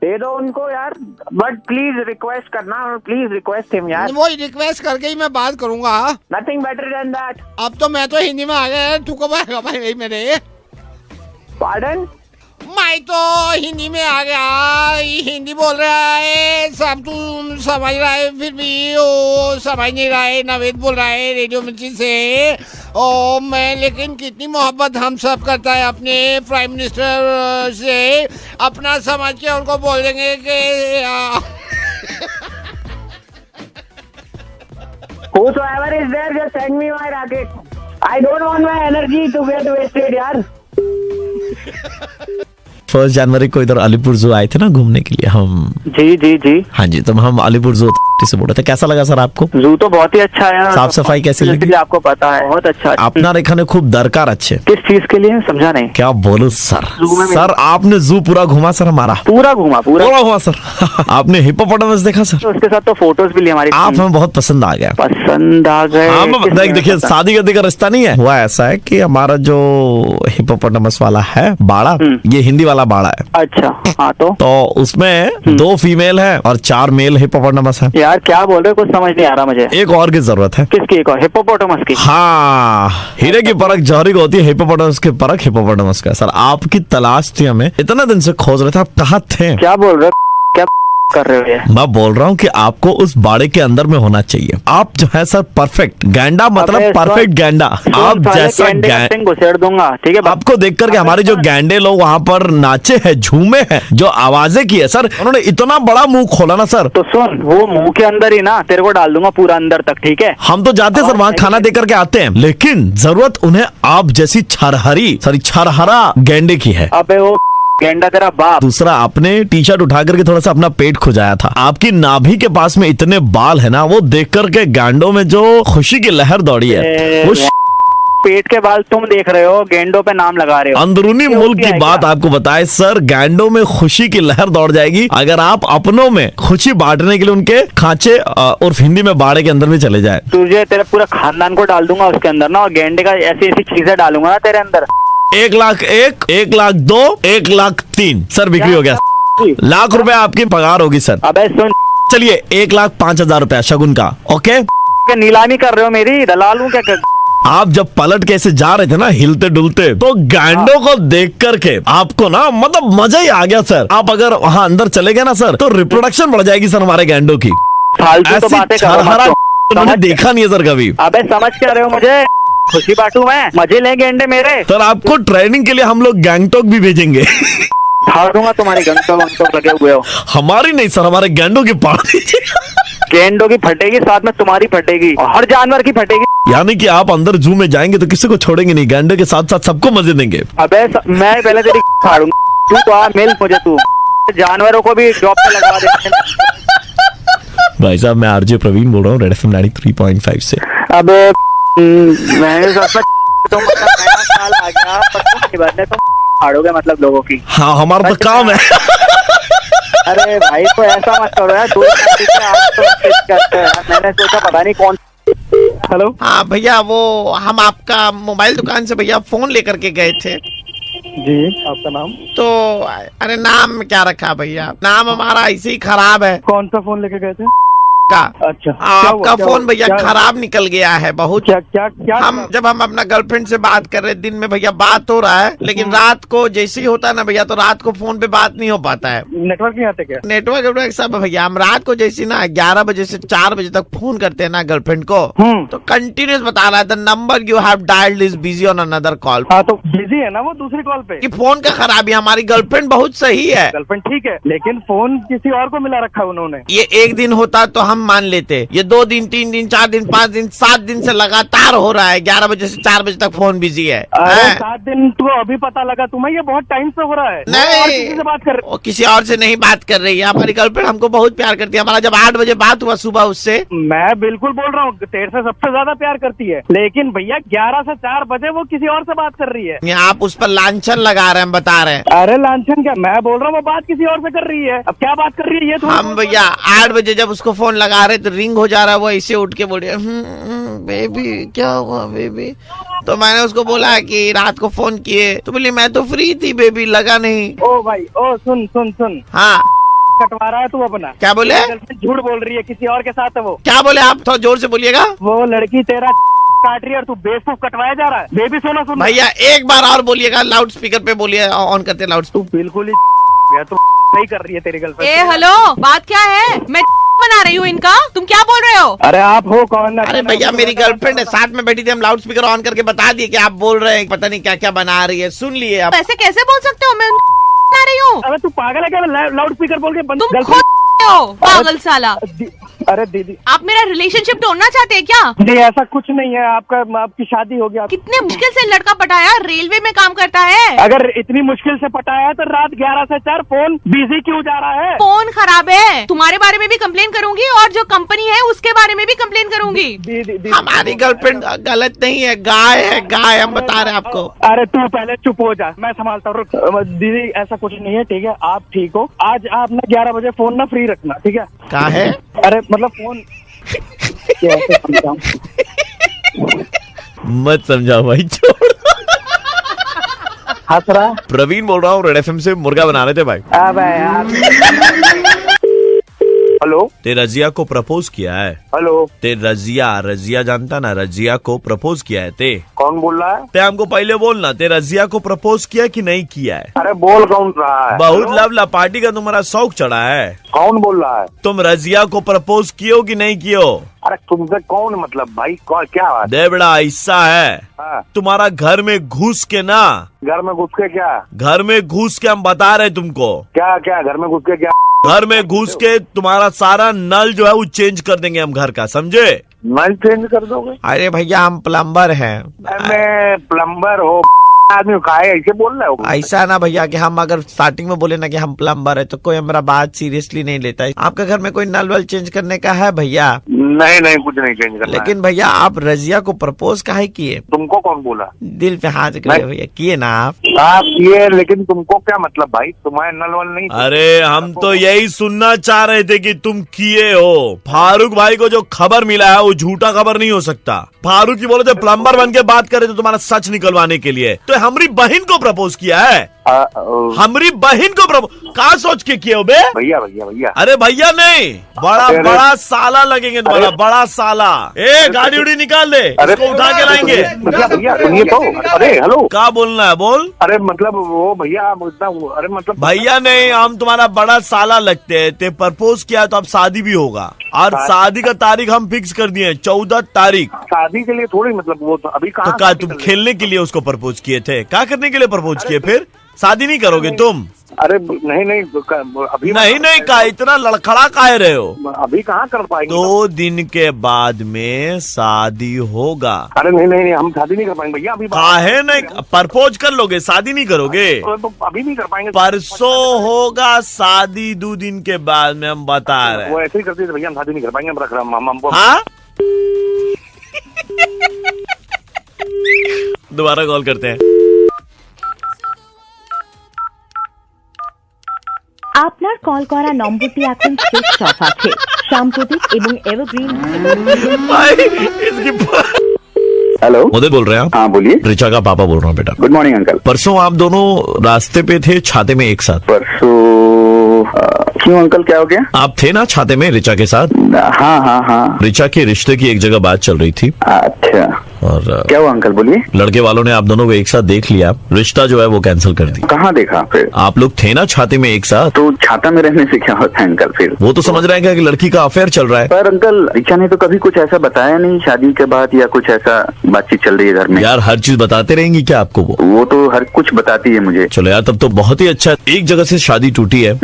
दे दो उनको यार, बट प्लीज रिक्वेस्ट करना, प्लीज रिक्वेस्ट हिम यार. वही रिक्वेस्ट करके ही मैं बात करूंगा. Nothing better than that. अब तो मैं तो हिंदी में आ गया, तू कब आएगा भाई मेरे? पार्डन? मैं तो हिंदी में आ गया, हिंदी बोल रहा है, सब तू समझ रहा है, फिर भी वो समझ नहीं रहा है. नवेद बोल रहा है रेडियो मिर्ची से. ओ मैं लेकिन कितनी मोहब्बत हम सब करता है अपने प्राइम मिनिस्टर से. अपना समझ के उनको बोल देंगे कि whosoever is there, just send me my racket. I don't want my energy to get wasted यार. 1 जनवरी को इधर अलीपुर जू आए थे ना घूमने के लिए हम. जी. हाँ जी, तो हम अलीपुर जू से बोल रहे थे. कैसा लगा सर आपको? जू तो बहुत ही अच्छा है. साफ सफाई कैसी लगी? आपको पता है बहुत अच्छा. আপনার এখানে খুব দরকার আছে. किस चीज के लिए समझा नहीं. क्या बोलूं सर. सर आपने जू पूरा घुमा सर हमारा. पूरा घुमा सर. आपने हिप्पोपोटामस देखा सर? उसके साथ तो फोटोज भी ली हमारी. आप हमें बहुत पसंद आ गया. पसंद आ गए. हाँ देखिए, शादी करने का रिश्ता नहीं है. हुआ ऐसा है कि हमारा जो हिप्पोपोटामस वाला है बाड़ा, ये हिंदी वाला बाड़ा है. अच्छा. हाँ तो उसमें 2 फीमेल है और 4 मेल हिप्पोपोटामस है. यार क्या बोल रहे हो, कुछ समझ नहीं आ रहा मुझे. एक और की जरूरत है. किसकी? एक और? हिप्पोपोटामस की. हाँ, हीरे की परख जौहरी को होती है, हिप्पोपोटामस की परख हिप्पोपोटामस का. सर आपकी तलाश थी, हमें इतना दिन से खोज रहे थे. आप कहाँ थे? क्या बोल रहे हो, क्या कर रहे हो ये? मैं बोल रहा हूँ कि आपको उस बाड़े के अंदर में होना चाहिए. आप जो है सर परफेक्ट गैंडा, मतलब परफेक्ट गैंडा. आप जैसा घुसेड़ दूंगा, ठीक है. आपको देख करके हमारे जो गैंडे लोग वहाँ पर नाचे हैं, झूमे हैं, जो आवाजें की है सर, उन्होंने इतना बड़ा मुंह खोला ना सर. तो सुन, वो मुंह के अंदर ही ना तेरे को डाल दूंगा पूरा अंदर तक, ठीक है. हम तो जाते सर वहाँ खाना दे करके आते हैं, लेकिन जरूरत उन्हें आप जैसी छरहरा गैंडे की है. अबे वो गेंडा तेरा बाप. दूसरा, आपने टी शर्ट उठा करके थोड़ा सा अपना पेट खुजाया था. आपकी नाभि के पास में इतने बाल है ना, वो देख करके गैंडों में जो खुशी की लहर दौड़ी है. वो पेट के बाल तुम देख रहे हो, गेंडों पे नाम लगा रहे हो. अंदरूनी मुल्क की बात आपको बताए सर, गैंडों में खुशी की लहर दौड़ जाएगी अगर आप अपनों में खुशी बांटने के लिए उनके खांचे और हिंदी में बाड़े के अंदर में चले जाए. तुझे तेरे पूरा खानदान को डाल दूंगा उसके अंदर ना, और गेंडे का ऐसी चीजें डालूंगा ना तेरे अंदर. 1,01,000, 1,02,000, 1,03,000 सर बिक्री हो गया। लाख रुपए आपकी पगार होगी सर। अबे सुन, चलिए 1,05,000 रुपया शगुन का। ओके, नीलामी कर रहे हो मेरी, दलाल हूँ क्या कर? आप जब पलट के ऐसे जा रहे थे ना हिलते डुलते, तो गैंडों को देख करके आपको ना मतलब मजा ही आ गया सर। आप अगर वहाँ अंदर चले गए ना सर, तो रिप्रोडक्शन बढ़ जाएगी सर हमारे गैंडों की। फालतू तो बातें कर रहा हूँ, उन्होंने देखा नहीं है सर कभी। अबे समझ क्या रहे हो मुझे? खुशी बांटू मैं, मजे लेंगे अंडे मेरे। सर आपको ट्रेनिंग के लिए हम लोग गैंगटॉक भी भेजेंगे। फाड़ दूंगा तुम्हारी गंटो लगे हुए हो। हमारी नहीं सर, हमारे गैंडों की पाड़ दीजिए। गेंडों की फटेगी, साथ में तुम्हारी फटेगी, और हर जानवर की फटेगी। यानी कि आप अंदर जू में जाएंगे तो किसी को छोड़ेंगे नहीं, गैंडे के साथ साथ सबको मजे देंगे। अबे मैं पहले तेरी फाड़ूंगा, तू आ मिल मुझे, तू जानवरों को भी जॉब पे लगा दे। भाई साहब मैं आरजे प्रवीण बोल रहा हूँ, रेड एफएम 93.5 से। अबे मैंने सोचा तो मतलब नया साल आ गया, पर तुम फाड़ोगे मतलब लोगों की। हाँ हमारा तो काम है। अरे भाई तो ऐसा मत करो यार, 2 साल से आप तो करते हैं। मैंने सोचा पता नहीं कौन। हेलो, हाँ भैया, वो हम आपका मोबाइल दुकान से भैया फोन लेकर के गए थे जी। आपका नाम? तो अरे नाम क्या रखा भैया, नाम हमारा ऐसे ही खराब है। कौन सा फोन लेके गए थे? का अच्छा, आपका फोन भैया खराब निकल गया है बहुत। क्या हम जब हम अपना गर्लफ्रेंड से बात कर रहे, दिन में भैया बात हो रहा है, लेकिन रात को जैसे ही होता है ना भैया, तो रात को फोन पे बात नहीं हो पाता है। नेटवर्क नहीं आते क्या? नेटवर्क सब भैया, हम रात को जैसे ना 11 बजे से 4 बजे तक फोन करते हैं ना गर्लफ्रेंड को, तो कंटिन्यूस बता रहा है the number you have dialled is busy on another call. हाँ तो बिजी है ना वो दूसरी कॉल पे। कि फोन का खराबी, हमारी गर्लफ्रेंड बहुत सही है। गर्लफ्रेंड ठीक है, लेकिन फोन किसी और को मिला रखा है उन्होंने। ये एक दिन होता तो हम मान लेते, ये 2 दिन 3 दिन 4 दिन 5 दिन 7 दिन से लगातार हो रहा है। 11 बजे से 4 बजे तक फोन बिजी है। अरे 7 दिन तो अभी पता लगा तुम्हें, ये बहुत टाइम से हो रहा है। नहीं, किसी से बात कर रहे? वो किसी और से नहीं बात कर रही है, हमारी गर्लफ्रेंड हमको बहुत प्यार करती है। हमारा जब 8 बजे बात हुआ सुबह उससे, मैं बिल्कुल बोल रहा हूँ तेरे से सबसे ज्यादा प्यार करती है, लेकिन भैया 11 से 4 बजे वो किसी और से बात कर रही है। आप उस पर लांछन लगा रहे हैं, बता रहे हैं। अरे लांछन क्या, मैं बोल रहा हूँ वो बात किसी और से कर रही है। अब क्या बात कर रही है ये? हम भैया 8 बजे जब उसको फोन लगा रहे तो रिंग हो जा रहा है, वो ऐसे उठ के बोल रही है बेबी क्या हुआ बेबी। तो मैंने उसको बोला कि रात को फोन किए, तो बोली मैं तो फ्री थी बेबी, लगा नहीं। ओ भाई ओ सुन सुन सुन, हाँ कटवा रहा है तू अपना। क्या बोले? झूठ बोल रही है, किसी और के साथ है वो। क्या बोले आप, थोड़ा जोर से बोलिएगा। वो लड़की तेरा काट रही है और तू बेवकूफ कटवाया जा रहा है। बेबी सुनो सुन भैया, एक बार और बोलिएगा, लाउड स्पीकर पे बोलिए, ऑन करते लाउड। तू बिल्कुल ही तू नहीं कर रही है तेरी गर्लफ्रेंड। ए हेलो, बात क्या है? मैं बना रही हूँ इनका, तुम क्या बोल रहे हो? अरे आप हो कौन? अरे भैया मेरी गर्लफ्रेंड है, साथ में बैठी थी, हम लाउड स्पीकर ऑन करके बता दिए कि आप बोल रहे हैं, पता नहीं क्या क्या बना रही है, सुन लिए आप। ऐसे कैसे बोल सकते हो? मैं बना रही हूँ। अरे तू पागल है क्या? लाउड स्पीकर बोल के तुम खुद हो पागल साला। अरे दीदी, आप मेरा रिलेशनशिप तोड़ना चाहते हैं क्या? नहीं ऐसा कुछ नहीं है, आपकी शादी हो गया। कितने मुश्किल से लड़का पटाया, रेलवे में काम करता है। अगर इतनी मुश्किल से पटाया तो रात 11 से 4 फोन बिजी क्यों जा रहा है? फोन खराब है, तुम्हारे बारे में भी कंप्लेन करूंगी और जो कंपनी है उसके बारे में भी कंप्लेन करूंगी। हमारी गर्लफ्रेंड गलत नहीं है, गाय है गाय, हम बता रहे हैं आपको। अरे तू पहले चुप हो जा, मैं संभालता हूँ। दीदी ऐसा कुछ नहीं है, ठीक है? आप ठीक हो? आज आप ना 11 बजे फोन ना फ्री रखना, ठीक है? क्या है? अरे मतलब फोन मत समझाओ भाई, छोड़। हंस रहा? प्रवीण बोल रहा हूँ, रेड एफएम से मुर्गा बना रहे थे भाई। अबे यार। हेलो, ते रजिया को प्रपोज किया है। हेलो, ते रजिया जानता ना, रजिया को प्रपोज किया है। ते कौन बोल रहा है? ते हमको पहले बोलना, ते रजिया को प्रपोज किया कि नहीं किया है? अरे बोल कौन रहा है? बहुत लवला पार्टी का तुम्हारा शौक चढ़ा है। कौन बोल रहा है? तुम रजिया को प्रपोज कियो कि नहीं कियो? अरे तुमसे कौन मतलब भाई, क्या बात? दे बड़ा ऐसा है, हाँ। तुम्हारा घर में घुस के ना, घर में घुस के क्या? घर में घुस के हम बता रहे तुमको। क्या क्या घर में घुस के क्या? घर में घुस के तुम्हारा सारा नल जो है वो चेंज कर देंगे हम घर का, समझे? नल चेंज कर दोगे? अरे भैया हम प्लम्बर हैं। मैं प्लम्बर हो आदमी का है, ऐसे बोल रहे हो? ऐसा ना भैया कि हम अगर स्टार्टिंग में बोले ना कि हम प्लम्बर है तो कोई हमारा बात सीरियसली नहीं लेता है। आपके घर में कोई नल वल चेंज करने का है भैया? नहीं नहीं कुछ नहीं चेंज करना। लेकिन भैया आप रजिया को प्रपोज काहे किए? तुमको कौन बोला? दिल पे हाथ रखे भैया, किए ना आप किए, लेकिन तुमको क्या मतलब भाई? तुम्हारे नल वल नहीं? अरे हम तो यही सुनना चाह रहे थे कि तुम किए हो। फारूक भाई को जो खबर मिला है वो झूठा खबर नहीं हो सकता। फारूक जी बोले थे प्लम्बर बन के बात करे तो तुम्हारा सच निकलवाने के लिए, तो हमारी बहन को प्रपोज किया है। हमारी बहन को प्रपोज कहाँ सोच के किए हो बे? भैया भैया भैया, अरे भैया नहीं, बड़ा साला लगेंगे तुम्हारा, बड़ा साला। ए गाड़ी उड़ी निकाल दे, इसको उठा के लाएंगे। भैया सुनिए तो, अरे हेलो, क्या बोलना है बोल। अरे मतलब वो भैया, अरे मतलब भैया नहीं, हम तुम्हारा बड़ा साला लगते हैं। ते प्रपोज किया तो अब शादी भी होगा, और शादी का तारीख हम फिक्स कर दिए 14 तारीख। शादी के लिए थोड़ी, मतलब वो तो अभी कहाँ? तो क्या तुम खेलने के लिए उसको प्रपोज किए थे? क्या करने के लिए प्रपोज किए? फिर शादी नहीं करोगे तुम? अरे नहीं अभी नहीं का इतना लड़खड़ा काहे रहे हो? अभी कहाँ कर पाएंगे? 2 दिन के बाद में शादी होगा। अरे नहीं हम शादी नहीं कर पाएंगे भैया। अभी काहे नहीं? प्रपोज कर लोगे, शादी नहीं करोगे? तो अभी नहीं कर पाएंगे। परसों होगा शादी, 2 दिन के बाद में, हम बता रहे हैं। वो ऐसे ही करते थे भैया, हम शादी नहीं कर पाएंगे, हम रख रहे हैं हमको। हाँ दोबारा कॉल करते हैं। আপনার কল করা নম্বরটি এখন সুইচ অফ আছে। সাম্প্রতিক এবং এভারগ্রিন। हेलो, मोदी बोल रहे हैं आप? हाँ बोलिए। रिचा का पापा बोल रहा हूँ बेटा। Good morning uncle. परसों आप दोनों रास्ते पे थे छाते में एक साथ। परसों क्यों अंकल, क्या हो गया? आप थे ना छाते में रिचा के साथ? हाँ। रिचा के रिश्ते की एक जगह बात चल रही थी। अच्छा, और क्या हुआ अंकल, बोलिए। लड़के वालों ने आप दोनों को एक साथ देख लिया, रिश्ता जो है वो कैंसिल कर दी। कहाँ देखा फिर? आप लोग थे ना छाते में एक साथ। तो छाता में रहने से क्या होता है अंकल? फिर वो तो समझ रहे हैं कि लड़की का अफेयर चल रहा है। पर अंकल रिचा ने तो कभी कुछ ऐसा बताया नहीं शादी के बाद, या कुछ ऐसा बातचीत चल रही है घर में? यार हर चीज बताते रहेंगी क्या आपको? वो तो हर कुछ बताती है मुझे। चलो यार, तब तो बहुत ही अच्छा। एक जगह से शादी टूटी है,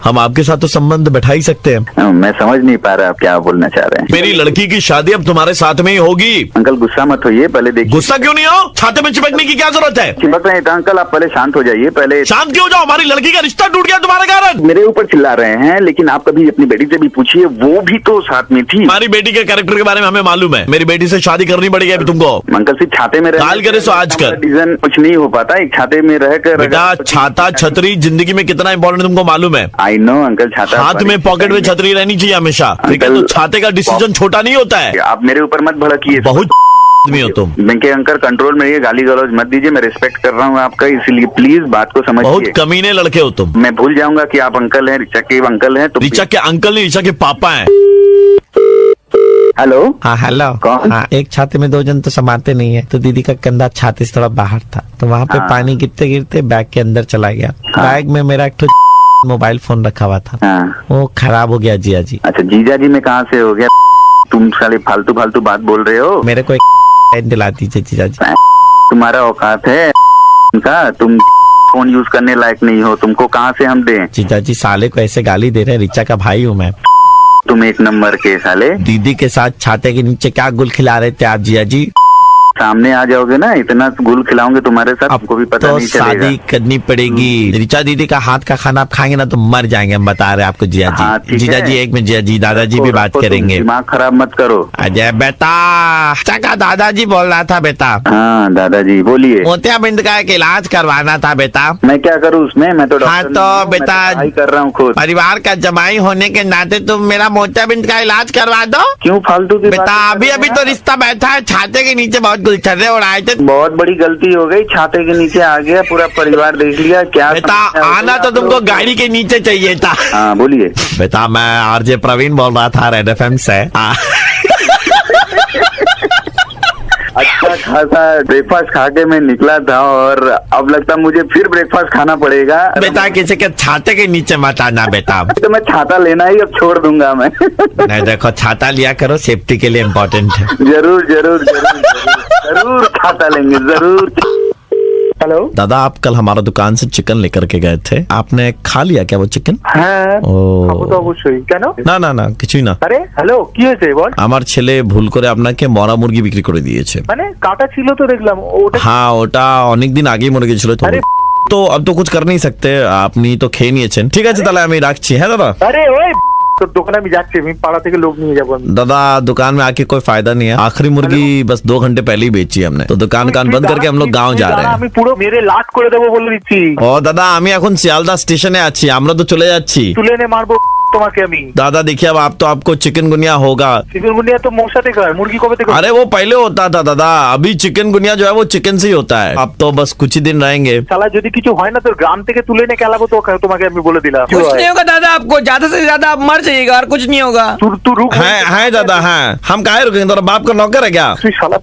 हम आपके साथ तो संबंध बैठा ही सकते हैं। मैं समझ नहीं पा रहा आप क्या बोलना चाह रहे हैं। मेरी लड़की की शादी अब तुम्हारे साथ में ही होगी। अंकल गुस्सा मत होइए, पहले देखिए। गुस्सा क्यों नहीं हो? छाते में चिपकने की क्या जरूरत है? चिपक रहे हैं अंकल, आप पहले शांत हो जाइए। पहले शांत क्यों जाओ? हमारी लड़की का रिश्ता टूट गया तुम्हारे कारण। मेरे ऊपर चिल्ला रहे हैं, लेकिन आप कभी अपनी बेटी से भी पूछिए, वो भी तो साथ में थी। हमारी बेटी के कैरेक्टर के बारे में हमें मालूम है। मेरी बेटी से शादी करनी पड़ेगी अभी तुमको। अंकल सिर्फ छाते में काल करे सो आज कर। डिसीजन कुछ नहीं हो पाता एक छाते में रहकर। बेटा छाता छतरी जिंदगी में कितना इंपॉर्टेंट तुमको मालूम है। आई नो अंकल, छाता हाथ में पॉकेट में छतरी रहनी चाहिए हमेशा, ठीक है? तो छाते का डिसीजन छोटा नहीं होता है। आप मेरे ऊपर मत भड़किए, बहुत आदमी हो तुम। वेंकैया अंकल कंट्रोल में रहिए, गाली गलौज मत दीजिए। मैं रिस्पेक्ट कर रहा हूँ आपका, इसलिए प्लीज बात को समझिए। बहुत कमीने लड़के हो तुम। मैं भूल जाऊंगा कि आप अंकल हैं, रिचा के अंकल हैं। तो रिचा के अंकल नहीं, रिचा के पापा हैं। हेलो। हाँ हेलो। कौन? हाँ, एक छाते में 2 जन तो समाते नहीं है, तो दीदी का कंधा छाते से थोड़ा बाहर था, तो वहाँ पे पानी गिरते गिरते बैग के अंदर चला गया। बैग में मेरा एक मोबाइल फोन रखा हुआ था, वो खराब हो गया जिया जी। अच्छा, जीजा जी में कहाँ से हो गया? तुम साले फालतू फालतू बात बोल रहे हो। मेरे को एक दिला दीजिए जीजा जी। तुम्हारा औकात है का? तुम फोन यूज करने लायक नहीं हो, तुमको कहाँ से हम दें? जीजा जी साले को ऐसे गाली दे रहे हैं, रिचा का भाई हूँ मैं। तुम एक नंबर के साले। दीदी के साथ छाते के नीचे क्या गुल खिला रहे थे आप जिया जी? सामने आ जाओगे ना, इतना गुल खिलाऊंगे तुम्हारे साथ, आपको भी पता तो नहीं चलेगा। शादी करनी पड़ेगी। रिचा दीदी का हाथ का खाना आप खाएंगे ना तो मर जाएंगे, हम बता रहे हैं आपको जिया जी। जीजा जी एक मिनट, जिया जी दादाजी भी बात करेंगे। दिमाग खराब मत करो। अजय बेटा, का दादाजी बोल रहा था बेटा। हाँ दादाजी बोलिए। मोतियाबिंद का एक इलाज करवाना था बेटा। मैं क्या करूँ उसमें? मैं तो हाँ तो बेटा कर रहा हूँ खुद। परिवार का जमाई होने के नाते तुम मेरा मोतियाबिंद का इलाज करवा दो। क्यों फालतू की बेटा? अभी अभी तो रिश्ता बैठा है, छाते के नीचे बहुत गुलछर्रे उड़ाए थे। बहुत बड़ी गलती हो गई, छाते के नीचे आ गया, पूरा परिवार देख लिया। क्या बेटा आना तो तुमको गाड़ी के नीचे चाहिए था। हाँ बोलिए। बेटा मैं आरजे प्रवीण बोल रहा था रेड एफएम से। अच्छा खासा ब्रेकफास्ट खा के मैं निकला था, और अब लगता मुझे फिर ब्रेकफास्ट खाना पड़ेगा। बेटा किसी के छाते के नीचे मत आना बेटा। तो मैं छाता लेना ही अब छोड़ दूंगा मैं। नहीं देखो, छाता लिया करो, सेफ्टी के लिए इम्पोर्टेंट है। जरूर जरूर जरूर जरूर छाता लेंगे जरूर। हेलो दादा, आप कल हमारा दुकान से चिकन लेकर के गए थे, आपने खा लिया क्या वो चिकन? হ্যাঁ খাবো তো অবশ্যই। কেন? না না কিছুই না। আরে হ্যালো, কি হয়েছে বল? আমার ছেলে ভুল করে আপনাকে মরা মুরগি বিক্রি করে দিয়েছে। মানে কাটা ছিল তো দেখলাম ওটা। হ্যাঁ ওটা অনেকদিন আগেই মরে গেছিল তো। তো अब तो कुछ कर नहीं सकते, আপনি তো খেয়ে নিয়েছেন। ঠিক আছে তাহলে আমি রাখছি। হ্যাঁ দাদা। আরে ওই তো দোকানে আমি যাচ্ছি, আমি পাড়া থেকে লোক নিয়ে যাবো। दादा दुकान में आके कोई फायदा नहीं है, आखिरी मुर्गी बस 2 घंटे पहले ही बेची हमने, तो दुकान बंद करके हम लोग गाँव जा रहे हैं। আমি পুরো মেরে লাট করে দেবো বলে দিচ্ছি। ও দাদা আমি এখন শিয়ালদা স্টেশনে আছি, আমরা তো চলে যাচ্ছি। তুলে এনে মারবো তোমাকে আমি। दादा देखिए अब आप तो आपको चिकनगुनिया होगा। चिकनगुनिया तो मौसा देखा है, मुर्गी कब देखा? अरे वो पहले होता था दादा, अभी चिकनगुनिया जो है वो चिकन से ही होता है, अब तो बस कुछ ही दिन रहेंगे। শালা যদি কিছু হয় না তোর গ্রাম থেকে তুলে এনে খেলাবো তো তোমাকে আমি বলে দিলাম। कुछ नहीं होगा दादा, आपको ज्यादा से ज्यादा आप मर जाइएगा और कुछ नहीं होगा। तू रुक। है दादा, है हम काहे रुकेंगे, तेरा बाप का नौकर है क्या? তুই শালা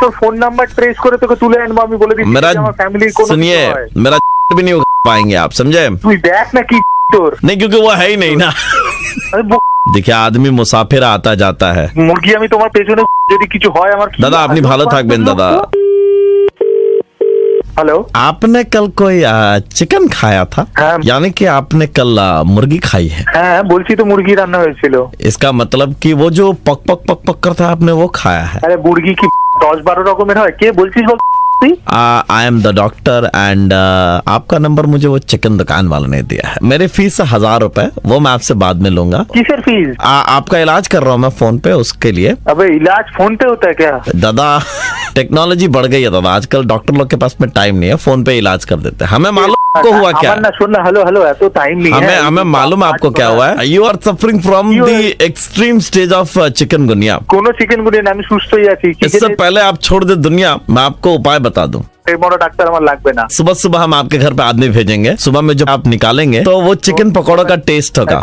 তোর ফোন নাম্বার ট্রেস করে তোকে তুলে আনবো আমি বলে দিচ্ছি। मेरा আমার ফ্যামিলির কোনো सुनिए मेरा भी नहीं पाएंगे आप, समझे? তুই দেখ না কি তোর। नहीं क्योंकि वो है ही नहीं ना। देखिए आदमी मुसाफिर आता जाता है। মুরগি আমি তোমার পেছনে যদি কিছু হয় আমার दादा अपनी भालो থাকবেন दादा। हेलो, आपने कल कोई चिकन खाया था? यानी कि आपने कल मुर्गी खाई है? হ্যাঁ বলছি তো মুরগি রান্না হয়েছিল। इसका मतलब कि वो जो पक पक पक पक करता है आपने वो खाया है? আরে মুরগি কি 10-12 রকমের হয়, কে বলছিস বল? I am the doctor and आपका नंबर मुझे वो चिकन दुकान वाले ने दिया है। मेरी फीस 1000 रुपए, वो मैं आपसे बाद में लूंगा। किसर फीस? आपका इलाज कर रहा हूँ मैं फोन पे, उसके लिए। अबे इलाज फोन पे होता है क्या? दादा टेक्नोलॉजी बढ़ गई है दादा, आजकल डॉक्टर लोग के पास में टाइम नहीं है, फोन पे इलाज कर देते हैं। हमें मालूम आपको हुआ क्या? सुन हेलो हेलो तो टाइम नहीं है। हमें मालूम आपको क्या हुआ है। You are suffering from the extreme stage of chikungunya. कोनो चिकनगुनिया ना, আমি সুস্থই আছি। इससे पहले आप छोड़ दे दुनिया, मैं आपको उपाय बता दूं। बड़ा डॉक्टर हमारा लागबे ना। सुबह सुबह हम आपके घर पे आदमी भेजेंगे, सुबह में जब आप निकालेंगे तो वो चिकन पकौड़ों का टेस्ट होगा।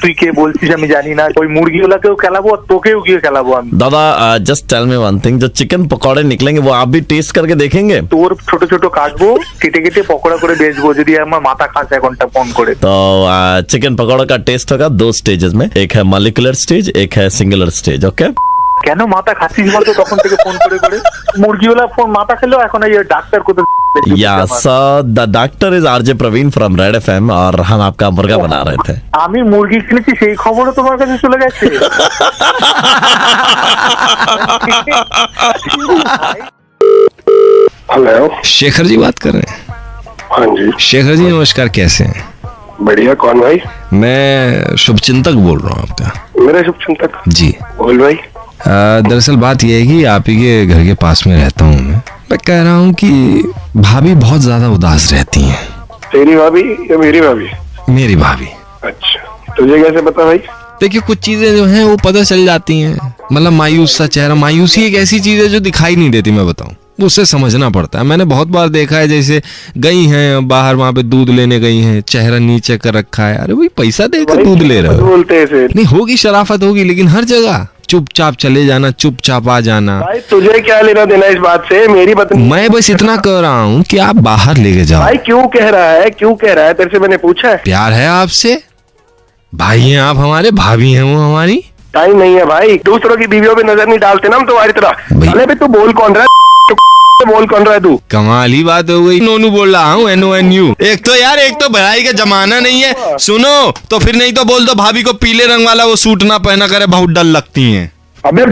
তুই কে বলছিস আমি জানি না, ওই মুরগিগুলোকেও খেলাবো আর তোকেও গিয়ে খেলাবো আমি। दादा just tell me one thing, जो चिकन पकौड़े निकलेंगे वो आप भी टेस्ट करके देखेंगे? তোর ছোট ছোট কাটবো, কেটে কেটে পকোড়া করে বেচবো যদি আমার মাথা খাস এখনটা ফোন করে। तो चिकन पकौड़ा का टेस्ट होगा 2 स्टेजेस में, एक है मॉलिक्यूलर स्टेज, एक है सिंगुलर स्टेज। ओके কেন মাথা খাচ্ছিস বলতো তখন থেকে ফোন করে করে? মুরগিওয়ালা ফোন মাথা খেলো, এখন এই ডাক্তার কোথায়? Yes, the doctor is RJ Praveen from Red FM और हम आपका मुर्गा बना रहे थे। আমি মুরগি কিনেছি সেই খবরও তোমার কাছে চলে গেছে? हेलो, शेखर जी बात कर रहे हैं? हाँ जी। शेखर जी नमस्कार, कैसे हैं? बढ़िया, कौन भाई? मैं शुभचिंतक बोल रहा हूँ आपका। मेरा शुभचिंतक? जी बोल भाई। दरअसल बात यह है कि आप ही के घर के पास में रहता हूँ मैं कह रहा हूँ कि भाभी बहुत ज्यादा उदास रहती हैं। तेरी भाभी या मेरी भाभी? मेरी भाभी। अच्छा, तुझे कैसे पता भाई? देखिए कुछ चीजें जो हैं वो पता चल जाती हैं, मतलब मायूस सा चेहरा, मायूसी एक ऐसी चीज है जो दिखाई नहीं देती, मैं बताऊं उससे समझना पड़ता है। मैंने बहुत बार देखा है, जैसे गई हैं बाहर, वहां पे दूध लेने गई हैं, चेहरा नीचे कर रखा है, अरे भाई पैसा देकर दूध ले रहे हो, बोलते ऐसे नहीं होगी शराफत होगी, लेकिन हर जगह चुपचाप चले जाना, चुपचाप आ जाना। भाई तुझे क्या लेना देना इस बात से? मेरी पत्नी। मैं बस इतना कह रहा हूँ कि आप बाहर लेके जाओ। भाई क्यों कह रहा है, क्यों कह रहा है? तेरे से मैंने पूछा है? प्यार है आपसे, भाई हैं आप हमारे, भाभी हैं वो हमारी। टाइम नहीं है भाई, दूसरों की बीवियों पे नजर नहीं डालते ना हम तुम्हारी तरह। साले पे तू बोल कौन रहा है? बोल कौन रहा है तू? कमाल ही बात हो गई, नोनू बोल रहा हूँ, NONU। एक तो यार, एक तो भलाई का जमाना नहीं है, सुनो तो फिर नहीं तो बोल दो भाभी को पीले रंग वाला वो सूट ना पहना करे, बहुत डर लगती हैं। अबे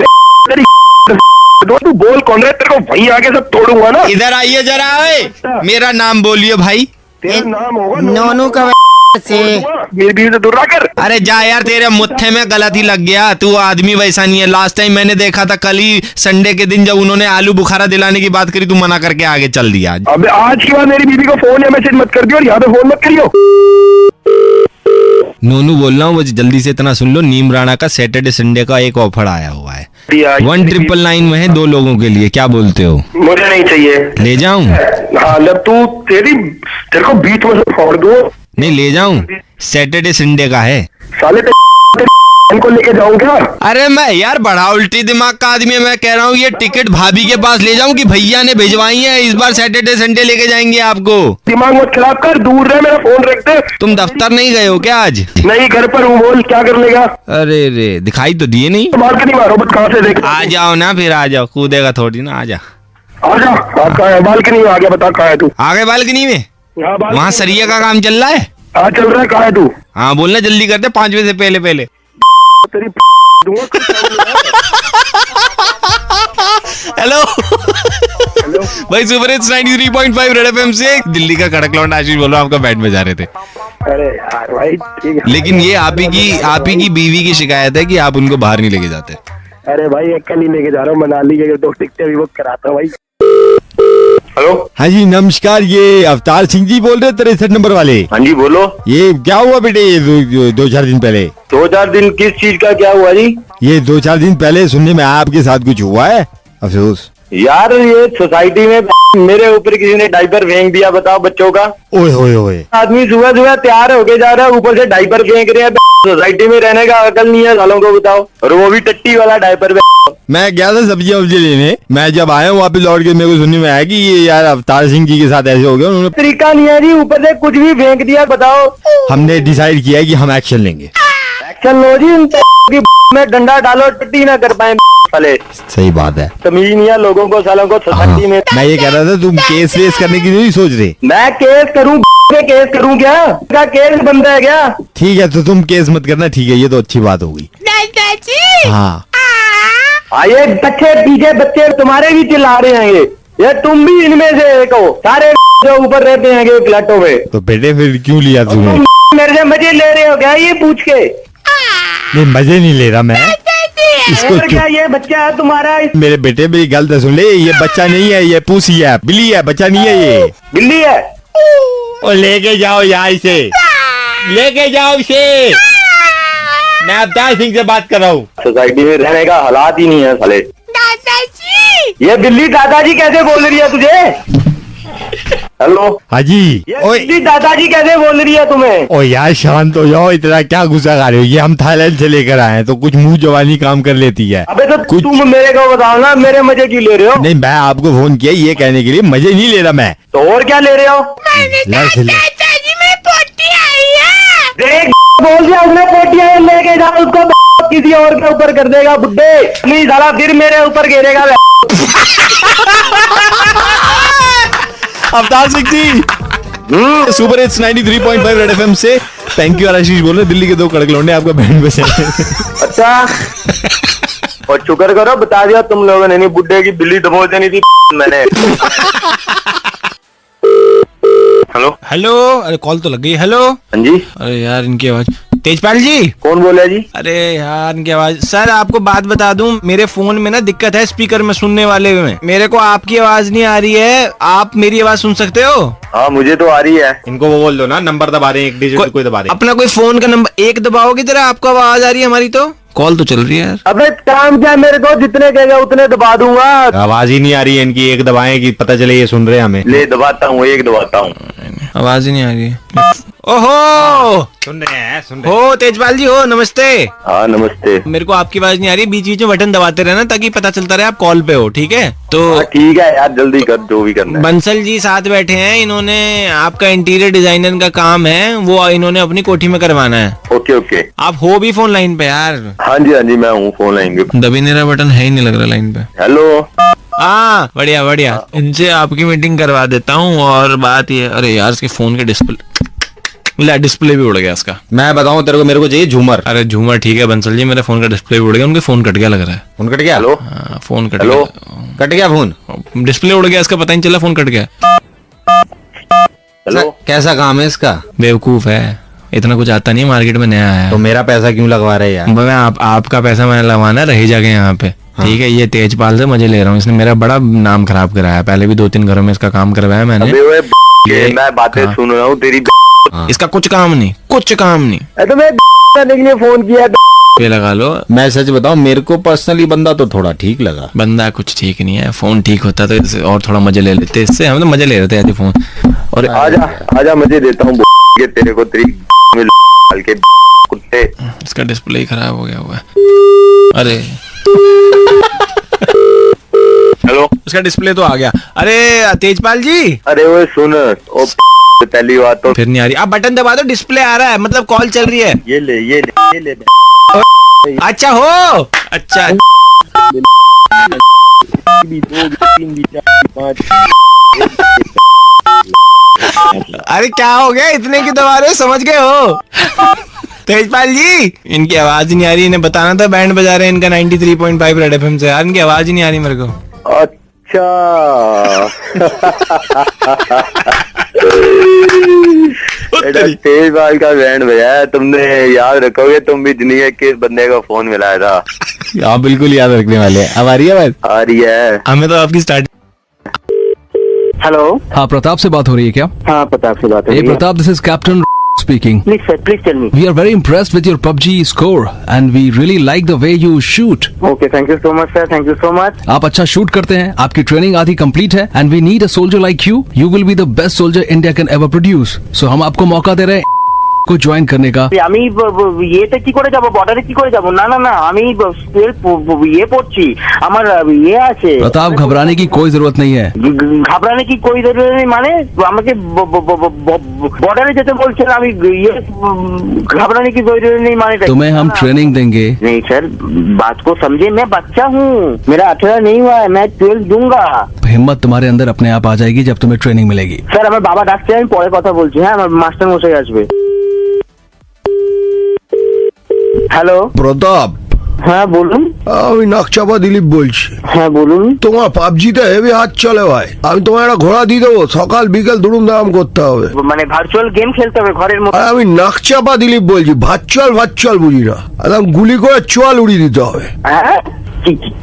तू बोल कौन रहा है? तेरे को वहीं आके सब तोड़ूंगा ना। इधर आइए जरा, मेरा नाम बोलिए भाई। तेरा नाम होगा नोनू का से। मेरी बीवी से दूर रह कर। अरे जा यार, तेरे मुट्ठे में गलत ही लग गया, तू आदमी वैसा नहीं है। लास्ट टाइम मैंने देखा था कल ही संडे के दिन, जब उन्होंने आलू बुखारा दिलाने की बात करी, तू मना करके आगे चल दिया। अबे आज के बाद मेरी बीवी को फोन या मैसेज मत कर दियो और यहाँ पे फोन मत करियो। नोनू बोल रहा हूँ, जल्दी से इतना सुन लो, नीम राणा का सैटरडे संडे का एक ऑफर आया हुआ है, 1999 में है 2 लोगों के लिए, क्या बोलते हो? मुझे नहीं चाहिए। ले जाऊं? हाँ, जब तू तेरे को बीच में से फोड़ दूं। नहीं ले जाऊं, सैटरडे संडे का है। साले को लेके जाऊं क्या? अरे मैं यार बड़ा उल्टी दिमाग का आदमी है, मैं कह रहा हूँ ये टिकट भाभी के पास ले जाऊं कि भैया ने भिजवाई है, इस बार सैटरडे संडे लेके जाएंगे आपको। दिमाग मत खराब कर, दूर रह, मेरा फोन रख दे। तुम दफ्तर नहीं गए हो क्या आज? नहीं, घर पर हूँ, बोल क्या कर लेगा? अरे रे, दिखाई तो दिए नहीं। बालकनी मारो मत, कहाँ से देख? आ जाओ ना, फिर आ जाओ, कूदेगा थोड़ी ना, आ जा। कहाँ है? बालकनी में आ गया, बता कहाँ है तू? आ गए बालकनी में? वहाँ सरिया का काम चल रहा है? हाँ चल रहा है, कहाँ है तू? हाँ बोलना जल्दी करते, 5 बजे से पहले पहले। हेलो भाई, सुपर हिट्स 93.5 रेड एफएम से दिल्ली का कड़क लौंडा आशीष बोल रहा हूँ, आपका बैंड बजा रहे थे। अरे यार भाई ठीक है। लेकिन ये आप ही की बीवी की शिकायत है कि आप उनको बाहर नहीं लेके जाते। अरे भाई एक कल ही लेके जा रहा हूँ मनाली के 2 टिकटें भी बुक कराता हूँ भाई। हेलो, हाँ जी नमस्कार, ये अवतार सिंह जी बोल रहे 63 नंबर वाले? हाँ जी बोलो। ये क्या हुआ बेटे ये 2-4 दिन पहले? 2-4 दिन किस चीज का क्या हुआ जी? ये 2-4 दिन पहले सुनने में आपके साथ कुछ हुआ है? अफसोस यार ये सोसाइटी में मेरे ऊपर किसी ने डाइपर फेंक दिया, बताओ बच्चों का। ओए होए होए, आदमी सुबह सुबह तैयार होके जा रहा है, ऊपर से डाइपर फेंक रहे हैं। सोसाइटी में रहने का अकल नहीं है सालों को, बताओ, और वो भी टट्टी वाला डाइपर। मैं गया था सब्जियां लेने, मैं जब आया हूँ वापस लौट के मेरे को सुनने में आया कि ये यार अवतार सिंह जी के साथ ऐसे हो गया। उन्होंने तरीका नहीं है जी, ऊपर से कुछ भी फेंक दिया, बताओ। हमने डिसाइड किया है कि हम एक्शन लेंगे। एक्शन लो जी, उन में डंडा डालो, टट्टी ना कर पाए साले। सही बात है, तमीज नहीं है लोगों को सालों को सोसाइटी में। मैं ये कह रहा था तुम केस वेस करने की नहीं सोच रहे? मैं केस करूँ क्या केस बनता है क्या? ठीक है तो तुम केस मत करना, ठीक है, ये तो अच्छी बात हो गई। हाँ ये बच्चे पीछे बच्चे तुम्हारे भी चिल्ला रहे हैं, ये तुम भी इनमें से एक हो। सारे जो ऊपर रहते हैं फ्लैटों में। तो बेटे फिर क्यों लिया तुमने? मेरे से मजे ले रहे हो क्या ये पूछ के? नहीं मजे नहीं ले रहा मैं इसको। क्या ये बच्चा है तुम्हारा? मेरे बेटे मेरी गलत सुन ले, ये बच्चा नहीं है, ये पूसी है, बिल्ली है, बच्चा नहीं है, ये बिल्ली है। और लेके जाओ यहाँ इसे, लेके जाओ इसे। मैं अवतार सिंह से बात कर रहा हूँ। सोसाइटी में रहने का हालात ही नहीं है साले। दादाजी, ये बिल्ली दादाजी कैसे बोल रही है तुझे? हेलो, हाँ जी। ये बिल्ली दादाजी कैसे बोल रही है तुम्हें? ओ यार शांत हो जाओ, इतना क्या गुस्सा खा रहे हो? ये हम थाईलैंड से लेकर आए हैं तो कुछ मुंह जवानी काम कर लेती है। अबे तो तुम मेरे को बताओ ना, मेरे मजे क्यों ले रहे हो? नहीं मैं आपको फोन किया ये कहने के लिए, मजे नहीं ले रहा मैं। तो और क्या ले रहे हो? देख बोल दिया उसने, पोटिया लेके जा उसको, किसी और के ऊपर कर देगा बुड्ढे। नहीं साला फिर मेरे ऊपर घेरेगा। Avtar Singh ji super hits 93.5 red FM से थैंक यू। आशीष बोल रहे दिल्ली के 2 कड़क लौंडे आपका बैंड बजे। अच्छा, और शुक्र करो बता दिया तुम लोगों ने, नहीं बुड्ढे की बिल्ली दबोच देनी थी मैंने। हेलो हेलो, अरे कॉल तो लग गई। हेलो, हाँ जी। अरे यार इनकी आवाज। तेजपाल जी, कौन बोल रहा है जी? अरे यार इनकी आवाज। सर आपको बात बता दूं, मेरे फोन में ना दिक्कत है स्पीकर में सुनने वाले में, मेरे को आपकी आवाज नहीं आ रही है। आप मेरी आवाज सुन सकते हो? हाँ मुझे तो आ रही है। इनको वो बोल दो ना, नंबर दबा रहे हैं, 1 डिजिट कोई दबा दे। अपना कोई फोन का नंबर 1 दबाओगे जरा, आपको आवाज आ रही है हमारी? तो कॉल तो चल रही है यार। अबे काम क्या, मेरे को जितने कहेगा उतने दबा दूंगा। आवाज ही नहीं आ रही है इनकी, 1 दबाएं कि पता चले ये सुन रहे हैं हमें। ले दबाता हूँ, 1 दबाता हूँ, आवाज ही नहीं आ रही है। ओहो, सुन रहे हैं, सुन रहे हो तेजपाल जी, हो नमस्ते। हाँ नमस्ते। मेरे को आपकी आवाज नहीं आ रही, बीच बीच में बटन दबाते रहना ताकि पता चलता रहे आप कॉल पे हो, ठीक है? तो ठीक है यार, जल्दी कर जो भी करना है। बंसल जी साथ बैठे हैं, इन्होंने आपका इंटीरियर डिजाइनर का काम है, वो इन्होंने अपनी कोठी में करवाना है। Okay okay. आप हो भी फोन लाइन पे यार? हाँ जी मैं हूँ फोन लाइन पे। दबीनेरा बटन है ही नहीं लग रहा लाइन पे। हेलो, हाँ बढ़िया बढ़िया, इनसे आपकी मीटिंग करवा देता हूँ। और बात ये, अरे यार इसके फोन के डिस्प्ले भी उड़ गया इसका। मैं बताऊं तेरे को, मेरे को चाहिए झूमर। अरे झूमर ठीक है बंसल जी, मेरे फोन का डिस्प्ले भी उड़ गया, उनके फोन कट गया लग रहा है। फोन कट गया? हेलो, फोन कट हेलो, गया। कट गया फोन, डिस्प्ले उड़ गया इसका, पता नहीं चला फोन कट गया। हेलो, कैसा काम है इसका? बेवकूफ है, इतना कुछ आता नहीं, मार्केट में नया है। तो मेरा पैसा क्यों लगवा रहे यार? मैं आपका पैसा मैंने लगवाना रह जाके यहाँ पे। हाँ। ठीक है, ये तेजपाल से मजे ले रहा हूँ, इसने मेरा बड़ा नाम खराब कराया। पहले भी 2-3 घरों में इसका काम करवाया मैंने। मैं बातें सुन रहा हूँ तेरी। इसका कुछ काम नहीं, कुछ काम नहीं। तो मैं करने के लिए फोन किया पे लगा लो। मैं सच बताऊं, मेरे को पर्सनली बंदा तो थोड़ा ठीक लगा। बंदा कुछ ठीक नहीं है, फोन ठीक होता तो इससे और थोड़ा मजे ले लेते। इससे हम तो मजे ले रहे थे फोन। और आजा मजे देता हूँ तेरे को, तेरी के कुत्ते। इसका डिस्प्ले ही खराब हो गया हुआ है। अरे हेलो, इसका डिस्प्ले तो आ गया। अरे तेजपाल जी, अरे वो सुन, ओ पहली बात तो फिर नहीं आ रही। आप बटन दबा दो, डिस्प्ले आ रहा है, मतलब कॉल चल रही है। ये ले अच्छा हो, अच्छा अरे क्या हो गया, इतने की दबा रहे, समझ गए हो? तेजपाल जी, इनकी आवाज नहीं आ रही। इन्हें बताना था बैंड बजा रहे हैं इनका 93.5 रेड एफएम से। यार इनकी आवाज ही नहीं आ रही मेरे को। अच्छा बेटा 23 साल का बैंड बजाया तुमने, याद रखोगे तुम भी दुनिया के बंदे को फोन मिलाया था। आप बिल्कुल याद रखने वाले हैं। अब आ रही है बात? आ रही है। हमें तो आपकी स्टार्ट। हेलो, हाँ प्रताप से बात हो रही है क्या? हाँ प्रताप से बात हो रही है। Pratap, this is captain speaking. Please sir, please tell me. We are very impressed with your PUBG score and we really like the way you shoot. Okay, thank you so much sir, thank you so much. आप अच्छा shoot करते हैं, आपकी training आधी complete है and we need a soldier like you. You will be the best soldier India can ever produce. So हम आपको मौका दे रहे हैं को ज्वाइन करने का। আমি ইয়েতে কি করে যাব, বর্ডারে কি করে যাব? না না না, আমি ইয়ে পড়ছি, আমার ইয়ে আছে। प्रताप, घबराने की कोई जरूरत नहीं है। ঘাবড়ানে কি कोई जरूरत नहीं মানে আমাকে বর্ডারে যেতে বলছেন, আমি ইয়ে घबराने की कोई जरूरत नहीं মানে तुम्हें हम ट्रेनिंग देंगे। नहीं सर, बात को समझे, मैं बच्चा हूँ, मेरा 18 नहीं हुआ है, मैं 12 दूंगा। हिम्मत तुम्हारे अंदर अपने आप आ जाएगी जब तुम्हें ट्रेनिंग मिलेगी। স্যার আমার বাবা ডাকছে, আমি পরে কথা বলছি। হ্যাঁ, আমার মাস্টার মশাই আসবে। হ্যালো প্রতাপ, হ্যাঁ বলুন। আমি নাকচাপা দিলীপ বলছি। হ্যাঁ বলুন। তোমার পাবজিতে হেভি হাত চলে ভাই, আমি তোমার একটা ঘোড়া দিয়ে দেবো, সকাল বিকেল দুরুম দারাম করতে হবে। মানে ভার্চুয়াল গেম খেলতে হবে ঘরের মধ্যে? আমি নাকচাপা দিলীপ বলছি, ভার্চুয়াল বুঝি না, একদম গুলি করে চোয়াল উড়িয়ে দিতে হবে। হ্যাঁ,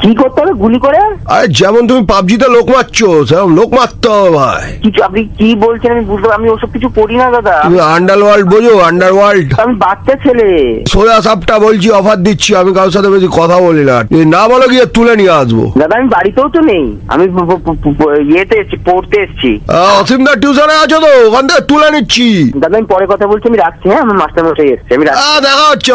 কি করতে হবে গুলি করে? আরে যেমন তুমি পাবজিতে লোক মারছো সেরকম লোক মারতে হবে ভাই। কিছু আপনি কি বলছেন আমি বুঝতে, আমি ওসব কিছু করি না দাদা। তুমি আন্ডারওয়ার্ল্ড বোঝো? আন্ডারওয়ার্ল্ড? আমি বাচ্চা ছেলে। সোজা সাপটা বলছি, অফার দিচ্ছি, আমি কারোর সাথে বেশি কথা বলি না, না বলো গিয়ে তুলে নিয়ে আসবো। দাদা আমি বাড়িতেও তো নেই, আমি ইয়েতে এসেছি, পড়তে এসেছি। অসীমদার টিউশনে আছো তো, ওখান থেকে তুলে নিচ্ছি। দাদা আমি পরে কথা বলছি, আমি রাখছি। হ্যাঁ, আমার মাস্টার মশাই এসছে, আমি রাখছি। দেখা হচ্ছে।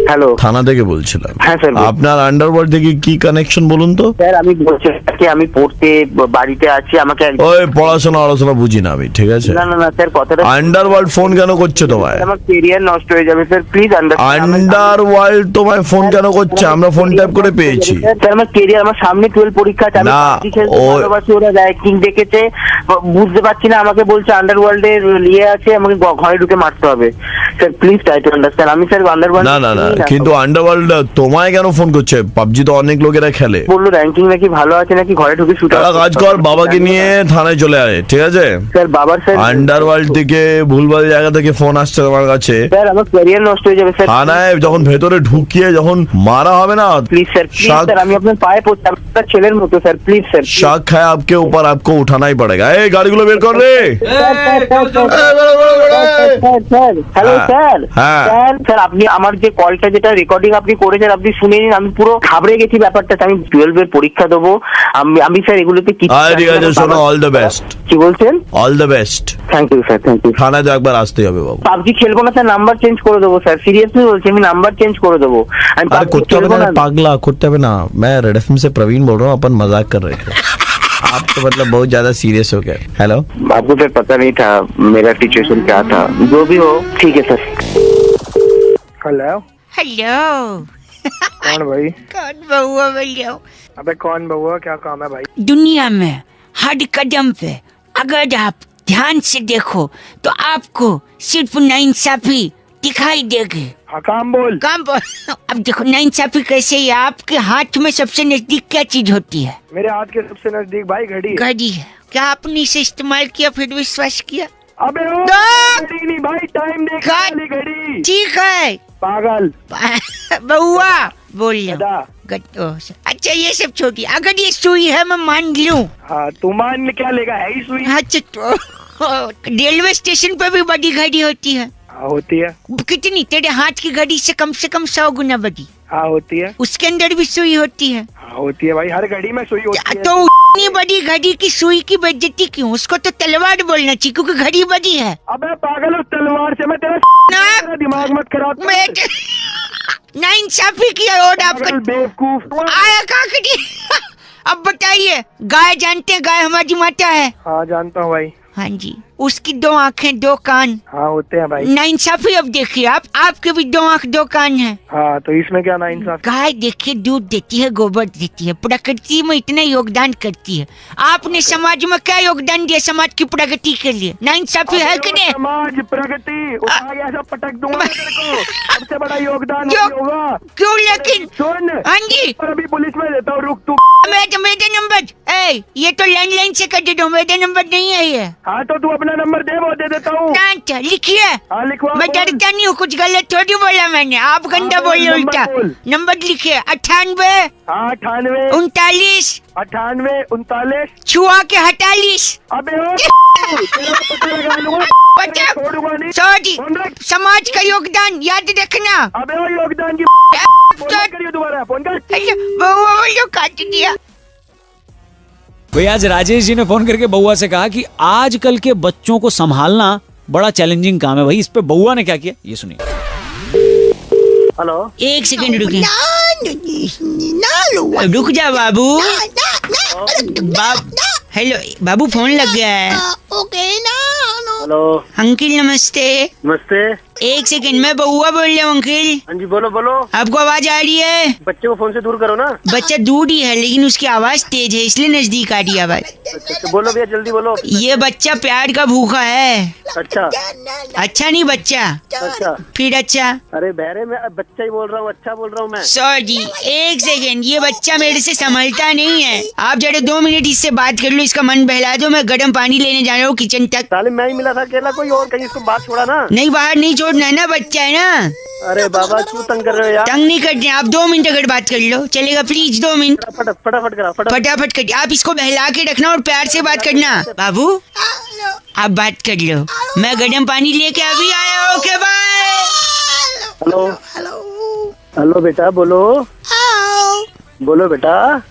হ্যালো, থানা থেকে বলছিলাম। হ্যাঁ স্যার। আপনার আন্ডারওয়ার্ল্ড থেকে কি কানেকশন বলুন তো? স্যার আমি বলছি আমি পড়তে বাড়িতে আছি, আমাকে ওই পড়াশোনা বুঝি না আমি, ঠিক আছে? না না না স্যার, কথাটা আন্ডারওয়ার্ল্ড ফোন কেন করছে তোমায়? আমার ক্যারিয়ার নষ্ট হয়ে যাবে স্যার, প্লিজ আন্ডারওয়ার্ল্ড তোমায় ফোন কেন করছে? আমরা ফোন ট্যাপ করে পেয়েছি। স্যার আমার ক্যারিয়ার, আমার সামনে 12 পরীক্ষা আছে, আমি পাবজি খেলতে ভালোবাসি, ওরা র্যাঙ্কিং দেখেছে, বুঝতে পারছি না, আমাকে বলছে আন্ডারওয়ার্ল্ডের ইয়ে আছে, আমাকে ঘরে ঢুকে মারতে হবে। Sir please try to understand. আমি স্যার আন্ডারওয়ার্ল্ড না না না, কিন্তু আন্ডারওয়ার্ল্ড তোমায় কেন ফোন করছে? পাবজি তো অনেক লোকেরা খেলে। বললো র্যাঙ্কিং নাকি ভালো আছে, নাকি ঘরে ঢুকে শুট আউট। কাজ কর, বাবাকে নিয়ে থানায় চলে আয়, ঠিক আছে? স্যার বাবার স্যার আন্ডারওয়ার্ল্ড থেকে ভুলভাল জায়গা থেকে ফোন আসছে তোমার কাছে। স্যার আমার ক্যারিয়ার নষ্ট হয়ে যাবে স্যার। থানায় যখন ভেতরে ঢুকিয়ে যখন মারা হবে না, প্লিজ স্যার, প্লিজ স্যার, আমি আপনার পায়ে পড়ছি, আপনার ছেলের মতো স্যার, প্লিজ স্যার। शक है आपके ऊपर, आपको उठाना ही पड़ेगा। ए गाड़ीগুলো বের কর রে। Hello sir. স্যার আপনি আমার যে কলটা যেটা রেকর্ডিং আপনি করেছেন, আপনি শুনে নিন, আমি পুরো ঘাবড়ে গেছি ব্যাপারটা। আমি 12 এর পরীক্ষা দেবো, আমি স্যার এগুলোতে কি ঠিক আছে, শোনো, অল দ্য বেস্ট। কি বলছেন? All the best. Thank you sir, thank you. থানায় তো একবার আসতে হবে বাবু। পাবজি খেলবো না স্যার, নাম্বার চেঞ্জ করে দেবো স্যার, সিরিয়াসলি বলছি, আমি নাম্বার চেঞ্জ করে দেবো। আমি করতে হবে না পাगला, করতে হবে না। मैं रेड एफएम से प्रवीण बोल रहा हूँ, अपन मजाक कर रहे थे। आप तो मतलब बहुत ज्यादा सीरियस हो गए। हेलो, आपको सर पता नहीं था मेरा सिचुएशन क्या था, जो भी हो ठीक है सर। Hello hello. कौन भाई? कौन बउआ बोलियो? अबे कौन बउआ, क्या काम है भाई? दुनिया में हर कदम पे अगर आप ध्यान से देखो तो आपको सिर्फ नाइंसाफी दिखाई देगी। हाँ काम बोल। काम बोल। अब देखो नाइंसाफी कैसे है, आपके हाथ में सबसे नजदीक क्या चीज होती है? मेरे हाथ के सबसे नजदीक भाई घड़ी है। घड़ी है। क्या आपने इसे इस्तेमाल किया फिर विश्वास किया? अबे घड़ी नहीं भाई, टाइम देख वाली घड़ी। ठीक है पागल बउआ बोल लो। अच्छा ये सब छोटी, अगर ये सुई है मैं मान लूं। हाँ तू मान क्या लेगा, है ही सुई। अच्छा रेलवे स्टेशन पर भी बड़ी घड़ी होती है? हाँ होती है। कितनी? तेरे हाथ की घड़ी से कम 100 गुना बड़ी। हाँ होती है। उसके अंदर भी सुई होती है? हाँ होती है भाई, हर घड़ी में सुई होती है। तो इतनी बड़ी घड़ी की सुई की बेइज्जती क्यों? उसको तो तलवार बोलना चाहिए, क्योंकि घड़ी बड़ी है। अबे पागल, उस तलवार से मैं तेरा दिमाग मत खराब। नाइंसाफी किया और आपका बेवकूफ आया काकड़ी। अब बताइए, गाय जानते हैं, गाय हमारी माता है। हाँ जानता हूँ भाई। हाँ जी, उसकी 2 आँखें 2 कान। हाँ होते हैं भाई। नाइंसाफी अब देखिए आप, आपके भी 2 आँख 2 कान है। हाँ तो इसमें क्या नाइंसाफी? गाय देखिए दूध देती है, गोबर देती है, प्रकृति में इतना योगदान करती है। आपने समाज में क्या योगदान दिया समाज की प्रगति के लिए? नाइंसाफी है कि नहीं? समाज प्रगति ऐसा पटक दूंगा तेरे को, सबसे बड़ा योगदान होगा। क्यों लेकिन? सुन। हाँ जी। अभी पुलिस में देता हूँ, रुक तू। मेरा नंबर ये तो लैंडलाइन से कर दो, मेरा नंबर नहीं है ये। हाँ तो तू अपना नंबर दे, वो दे देता हूँ। लिखिए। हाँ लिखवा। मैं डरता नहीं हूँ, कुछ गलत थोड़ी बोला मैंने, आप गंदा बोले उल्टा। नंबर लिखिए 98 39 39 छुआ के 48। अबे सॉरी, समाज का योगदान याद रखना। अबे वो योगदान की करिए दोबारा फोन कर। काट दिया। भाई आज राजेश जी ने फोन करके बउआ से कहा कि आजकल के बच्चों को संभालना बड़ा चैलेंजिंग काम है। भाई इस पे बउआ ने क्या किया ये सुनिए। हेलो, 1 सेकंड रुकिए। रुक जा बाबू। हेलो बाबू, फोन लग गया है। हेलो अंकिल नमस्ते। नमस्ते। 1 सेकंड, मैं बउआ बोल रहा हूँ अंकिल। हाँ जी बोलो बोलो। आपको आवाज आ रही है? बच्चे को फोन से दूर करो ना। बच्चा दूर ही है लेकिन उसकी आवाज तेज है, इसलिए नजदीक आ रही है आवाज। अच्छा बोलो भैया, जल्दी बोलो। ये बच्चा प्यार का भूखा है। अच्छा अच्छा नहीं बच्चा। अच्छा फिर अच्छा? अरे बहरे मैं बच्चा ही बोल रहा हूँ, अच्छा बोल रहा हूँ मैं। सॉरी 1 सेकंड, ये बच्चा मेरे से संभलता नहीं है। आप जरा 2 मिनट इससे बात कर लो, इसका मन बहला दो। मैं गर्म पानी लेने जा रहा हूँ किचन तक। साले मैं ही मिला था अकेला, कोई और कहीं इसको बात छोड़ा ना। नहीं बाहर नहीं छोड़ना है ना, बच्चा है ना। अरे बाबा क्यों तंग कर रहे हो यार? तंग नहीं करते आप, 2 मिनट अगर बात कर लो चलेगा प्लीज। 2 मिनट फटाफट करा। फटाफट कर। आप इसको बहला के रखना और प्यार से बात करना। बाबू आप बात कर लो, मैं गर्म पानी लेके अभी आया। Okay bye. हेलो हेलो बेटा बोलो। बोलो बेटा।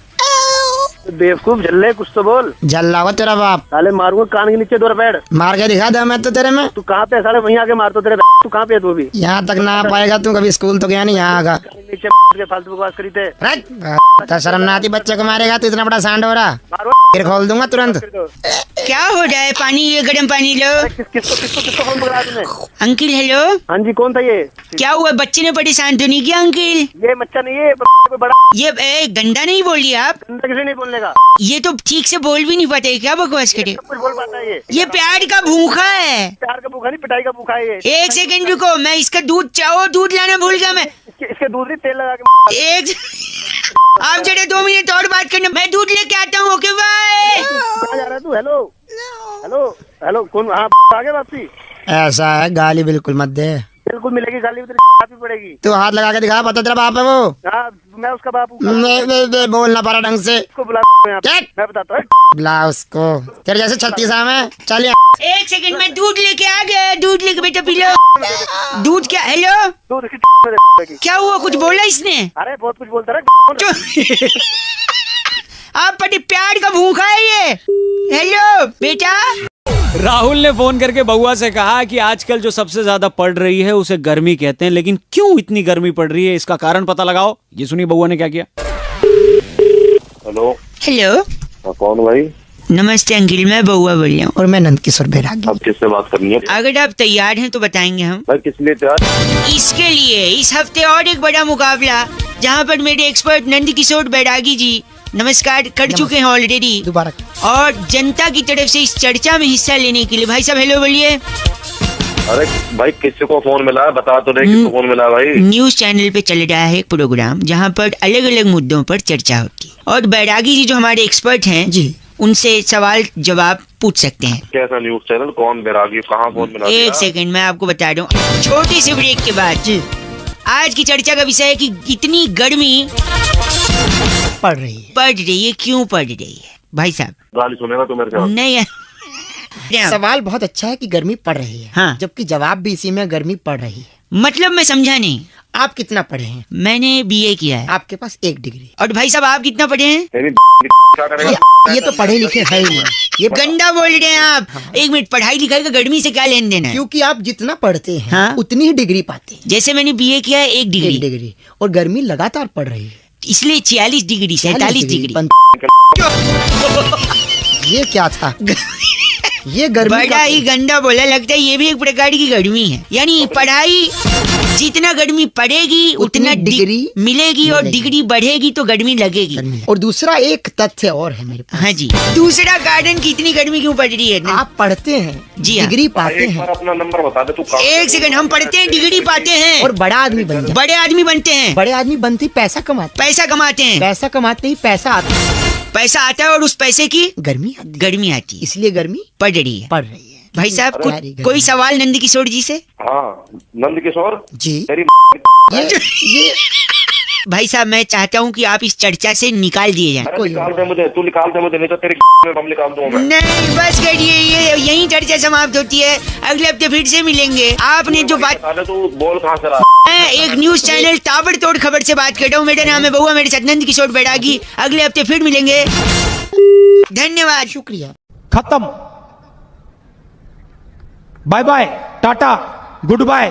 बेवकूफ झल्ले, कुछ तो बोल। जल्ला हुआ तेरा बाप। साले मारूंगा कान के नीचे 2 पेड़। मार के दिखा दे मैं तो तेरे में। तू कहाँ पे? साले वहीं आके मार तो तेरे। तू कहाँ पे है तू अभी? यहाँ तक ना आ पाएगा तू, कभी स्कूल तो गया नहीं, यहाँ आगा। नीचे के फालतू बकवास करी थे। तो शर्म ना आती बच्चे को मारेगा तू, इतना बड़ा सांड हो रहा। फिर खोल दूंगा तुरंत। क्या हो रहा है? पानी, ये गर्म पानी लो। किसको फोन पकड़ा तूने? Uncle hello. हाँ जी कौन था ये? क्या हुआ? बच्चे ने परेशान तो नहीं किया अंकिल? ये बच्चा नहीं है, कोई बड़ा। ये गंदा नहीं बोलिए आप। गंदा किसे नहीं बोलने का? ये तो ठीक से बोल भी नहीं पाते, क्या बकवास करे? कुछ बोल पाता है ये प्यार का भूखा है। प्यार का भूखा नहीं, पिटाई का भूखा है ये। 1 सेकंड रुको, मैं इसका दूध चाहो, दूध लाना भूल गया मैं। इसके दूध नहीं, तेल लगा के। आप जरा 2 मिनट और बात करना, मैं दूध लेके आता हूँ। Okay bye. कहाँ जा रहा है तू? हेलो हेलो हेलो कौन? हाँ आगे वापसी। ऐसा है, गाली बिल्कुल मत दे। बिल्कुल मिलेगी गाली, भी पड़ेगी। तू हाथ लगा के दिखा, पता तेरा बाप है वो। हाँ मैं उसका बाप हूँ। बोलना पड़ा ढंग से। उसको बुला मैं बताता हूँ। बुला उसको, तेरे जैसे 36 में। चल 1 सेकंड, मैं दूध लेके आ गया। दूध लेके बेटा पी लो। दूध क्या? हेलो दूध क्या हुआ? कुछ बोला इसने? अरे बहुत कुछ बोलता रहा। आप बड़ी प्यार का भूखा है ये। हेलो बेटा। राहुल ने फोन करके बउआ से कहा कि आजकल जो सबसे ज्यादा पड़ रही है उसे गर्मी कहते हैं, लेकिन क्यों इतनी गर्मी पड़ रही है इसका कारण पता लगाओ। ये सुनिए बउआ ने क्या किया। हेलो हेलो कौन भाई? नमस्ते अंकिल, मैं बउआ बोल रहा हूँ। और मैं नंदकिशोर बैरागी। अब किससे बात करनी है? अगर आप तैयार हैं तो बताएंगे हम। भाई किस लिए तैयार? इसके लिए इस हफ्ते और एक बड़ा मुकाबला, जहाँ पर मेरे एक्सपर्ट नंदकिशोर बैरागी जी नमस्कार कर चुके हैं ऑलरेडी दोबारा, और जनता की तरफ से इस चर्चा में हिस्सा लेने के लिए। भाई साहब हेलो बोलिए। अरे भाई किसी को फोन मिला है? बता तो दे किसको फोन मिला है भाई? न्यूज चैनल पे चल रहा है एक प्रोग्राम जहाँ पर अलग अलग मुद्दों पर चर्चा होती है और बैरागी जी जो हमारे एक्सपर्ट हैं जी, उनसे सवाल जवाब पूछ सकते हैं। कैसा न्यूज चैनल? कौन बैरागी? कहाँ फोन मिला? 1 सेकंड मैं आपको बता रहा हूँ छोटे से ब्रेक के बाद जी। आज की चर्चा का विषय है कि इतनी गर्मी पड़ रही है, क्यों पड़ रही है? भाई साहब गाली सुनेगा तो मेरे से? नहीं सवाल बहुत अच्छा है कि गर्मी पड़ रही है, हाँ, जबकि जवाब भी इसी में गर्मी पड़ रही है। मतलब मैं समझा नहीं। आप कितना पढ़े हैं? मैंने BA किया है। आपके पास 1 डिग्री। और भाई साहब आप कितना पढ़े हैं? ये तो पढ़े लिखे है ही नहीं। ये गंदा बोल रहे हैं आप। हाँ। 1 मिनट, पढ़ाई लिखाई का गर्मी से क्या लेन देना है? क्योंकि आप जितना पढ़ते हैं हाँ? उतनी ही डिग्री पाते हैं। जैसे मैंने BA किया है 1 डिग्री और गर्मी लगातार पड़ रही है, इसलिए 46 डिग्री 47 डिग्री। ये क्या था? ये गर्मी बड़ा ही गंदा बोला, लगता है ये भी एक प्रकार की गर्मी है। यानी पढ़ाई जितना गर्मी पड़ेगी उतना डिग्री मिलेगी और डिग्री बढ़ेगी तो गर्मी लगेगी। और दूसरा एक तथ्य और है मेरे पास। हाँ जी, दूसरा कारण की इतनी गर्मी क्यों पड़ रही है? आप पढ़ते हैं जी हाँ। डिग्री पाते हैं। अपना नंबर बता दे तू। एक सेकंड, हम पढ़ते हैं, डिग्री पाते हैं और बड़ा आदमी बनते हैं। बड़े आदमी बनते हैं। बड़े आदमी बनते ही पैसा कमाते हैं। पैसा कमाते ही पैसा आता है। पैसा आता है और उस पैसे की गर्मी आती है। इसलिए गर्मी पड़ रही है। भाई साहब कोई सवाल नंद किशोर जी से? हाँ, नंद किशोर जी। ये भाई साहब मैं चाहता हूँ कि आप इस चर्चा से निकाल दिए जाएं। निकाल दे मुझे, तू निकाल दे मुझे, नहीं तो तेरे में बम निकाल दूंगा मैं। नहीं बस करिए, ये यही चर्चा समाप्त होती है। अगले हफ्ते फिर से मिलेंगे। आपने जो बात, तू बोल कहाँ से रहा? मैं एक न्यूज चैनल ताबड़तोड़ खबर से बात कर रहा हूँ। मेरा नाम है बउआ, मेरे साथ नंद किशोर बैरागी। अगले हफ्ते फिर मिलेंगे। धन्यवाद, शुक्रिया। खत्म, bye bye, tata, good bye.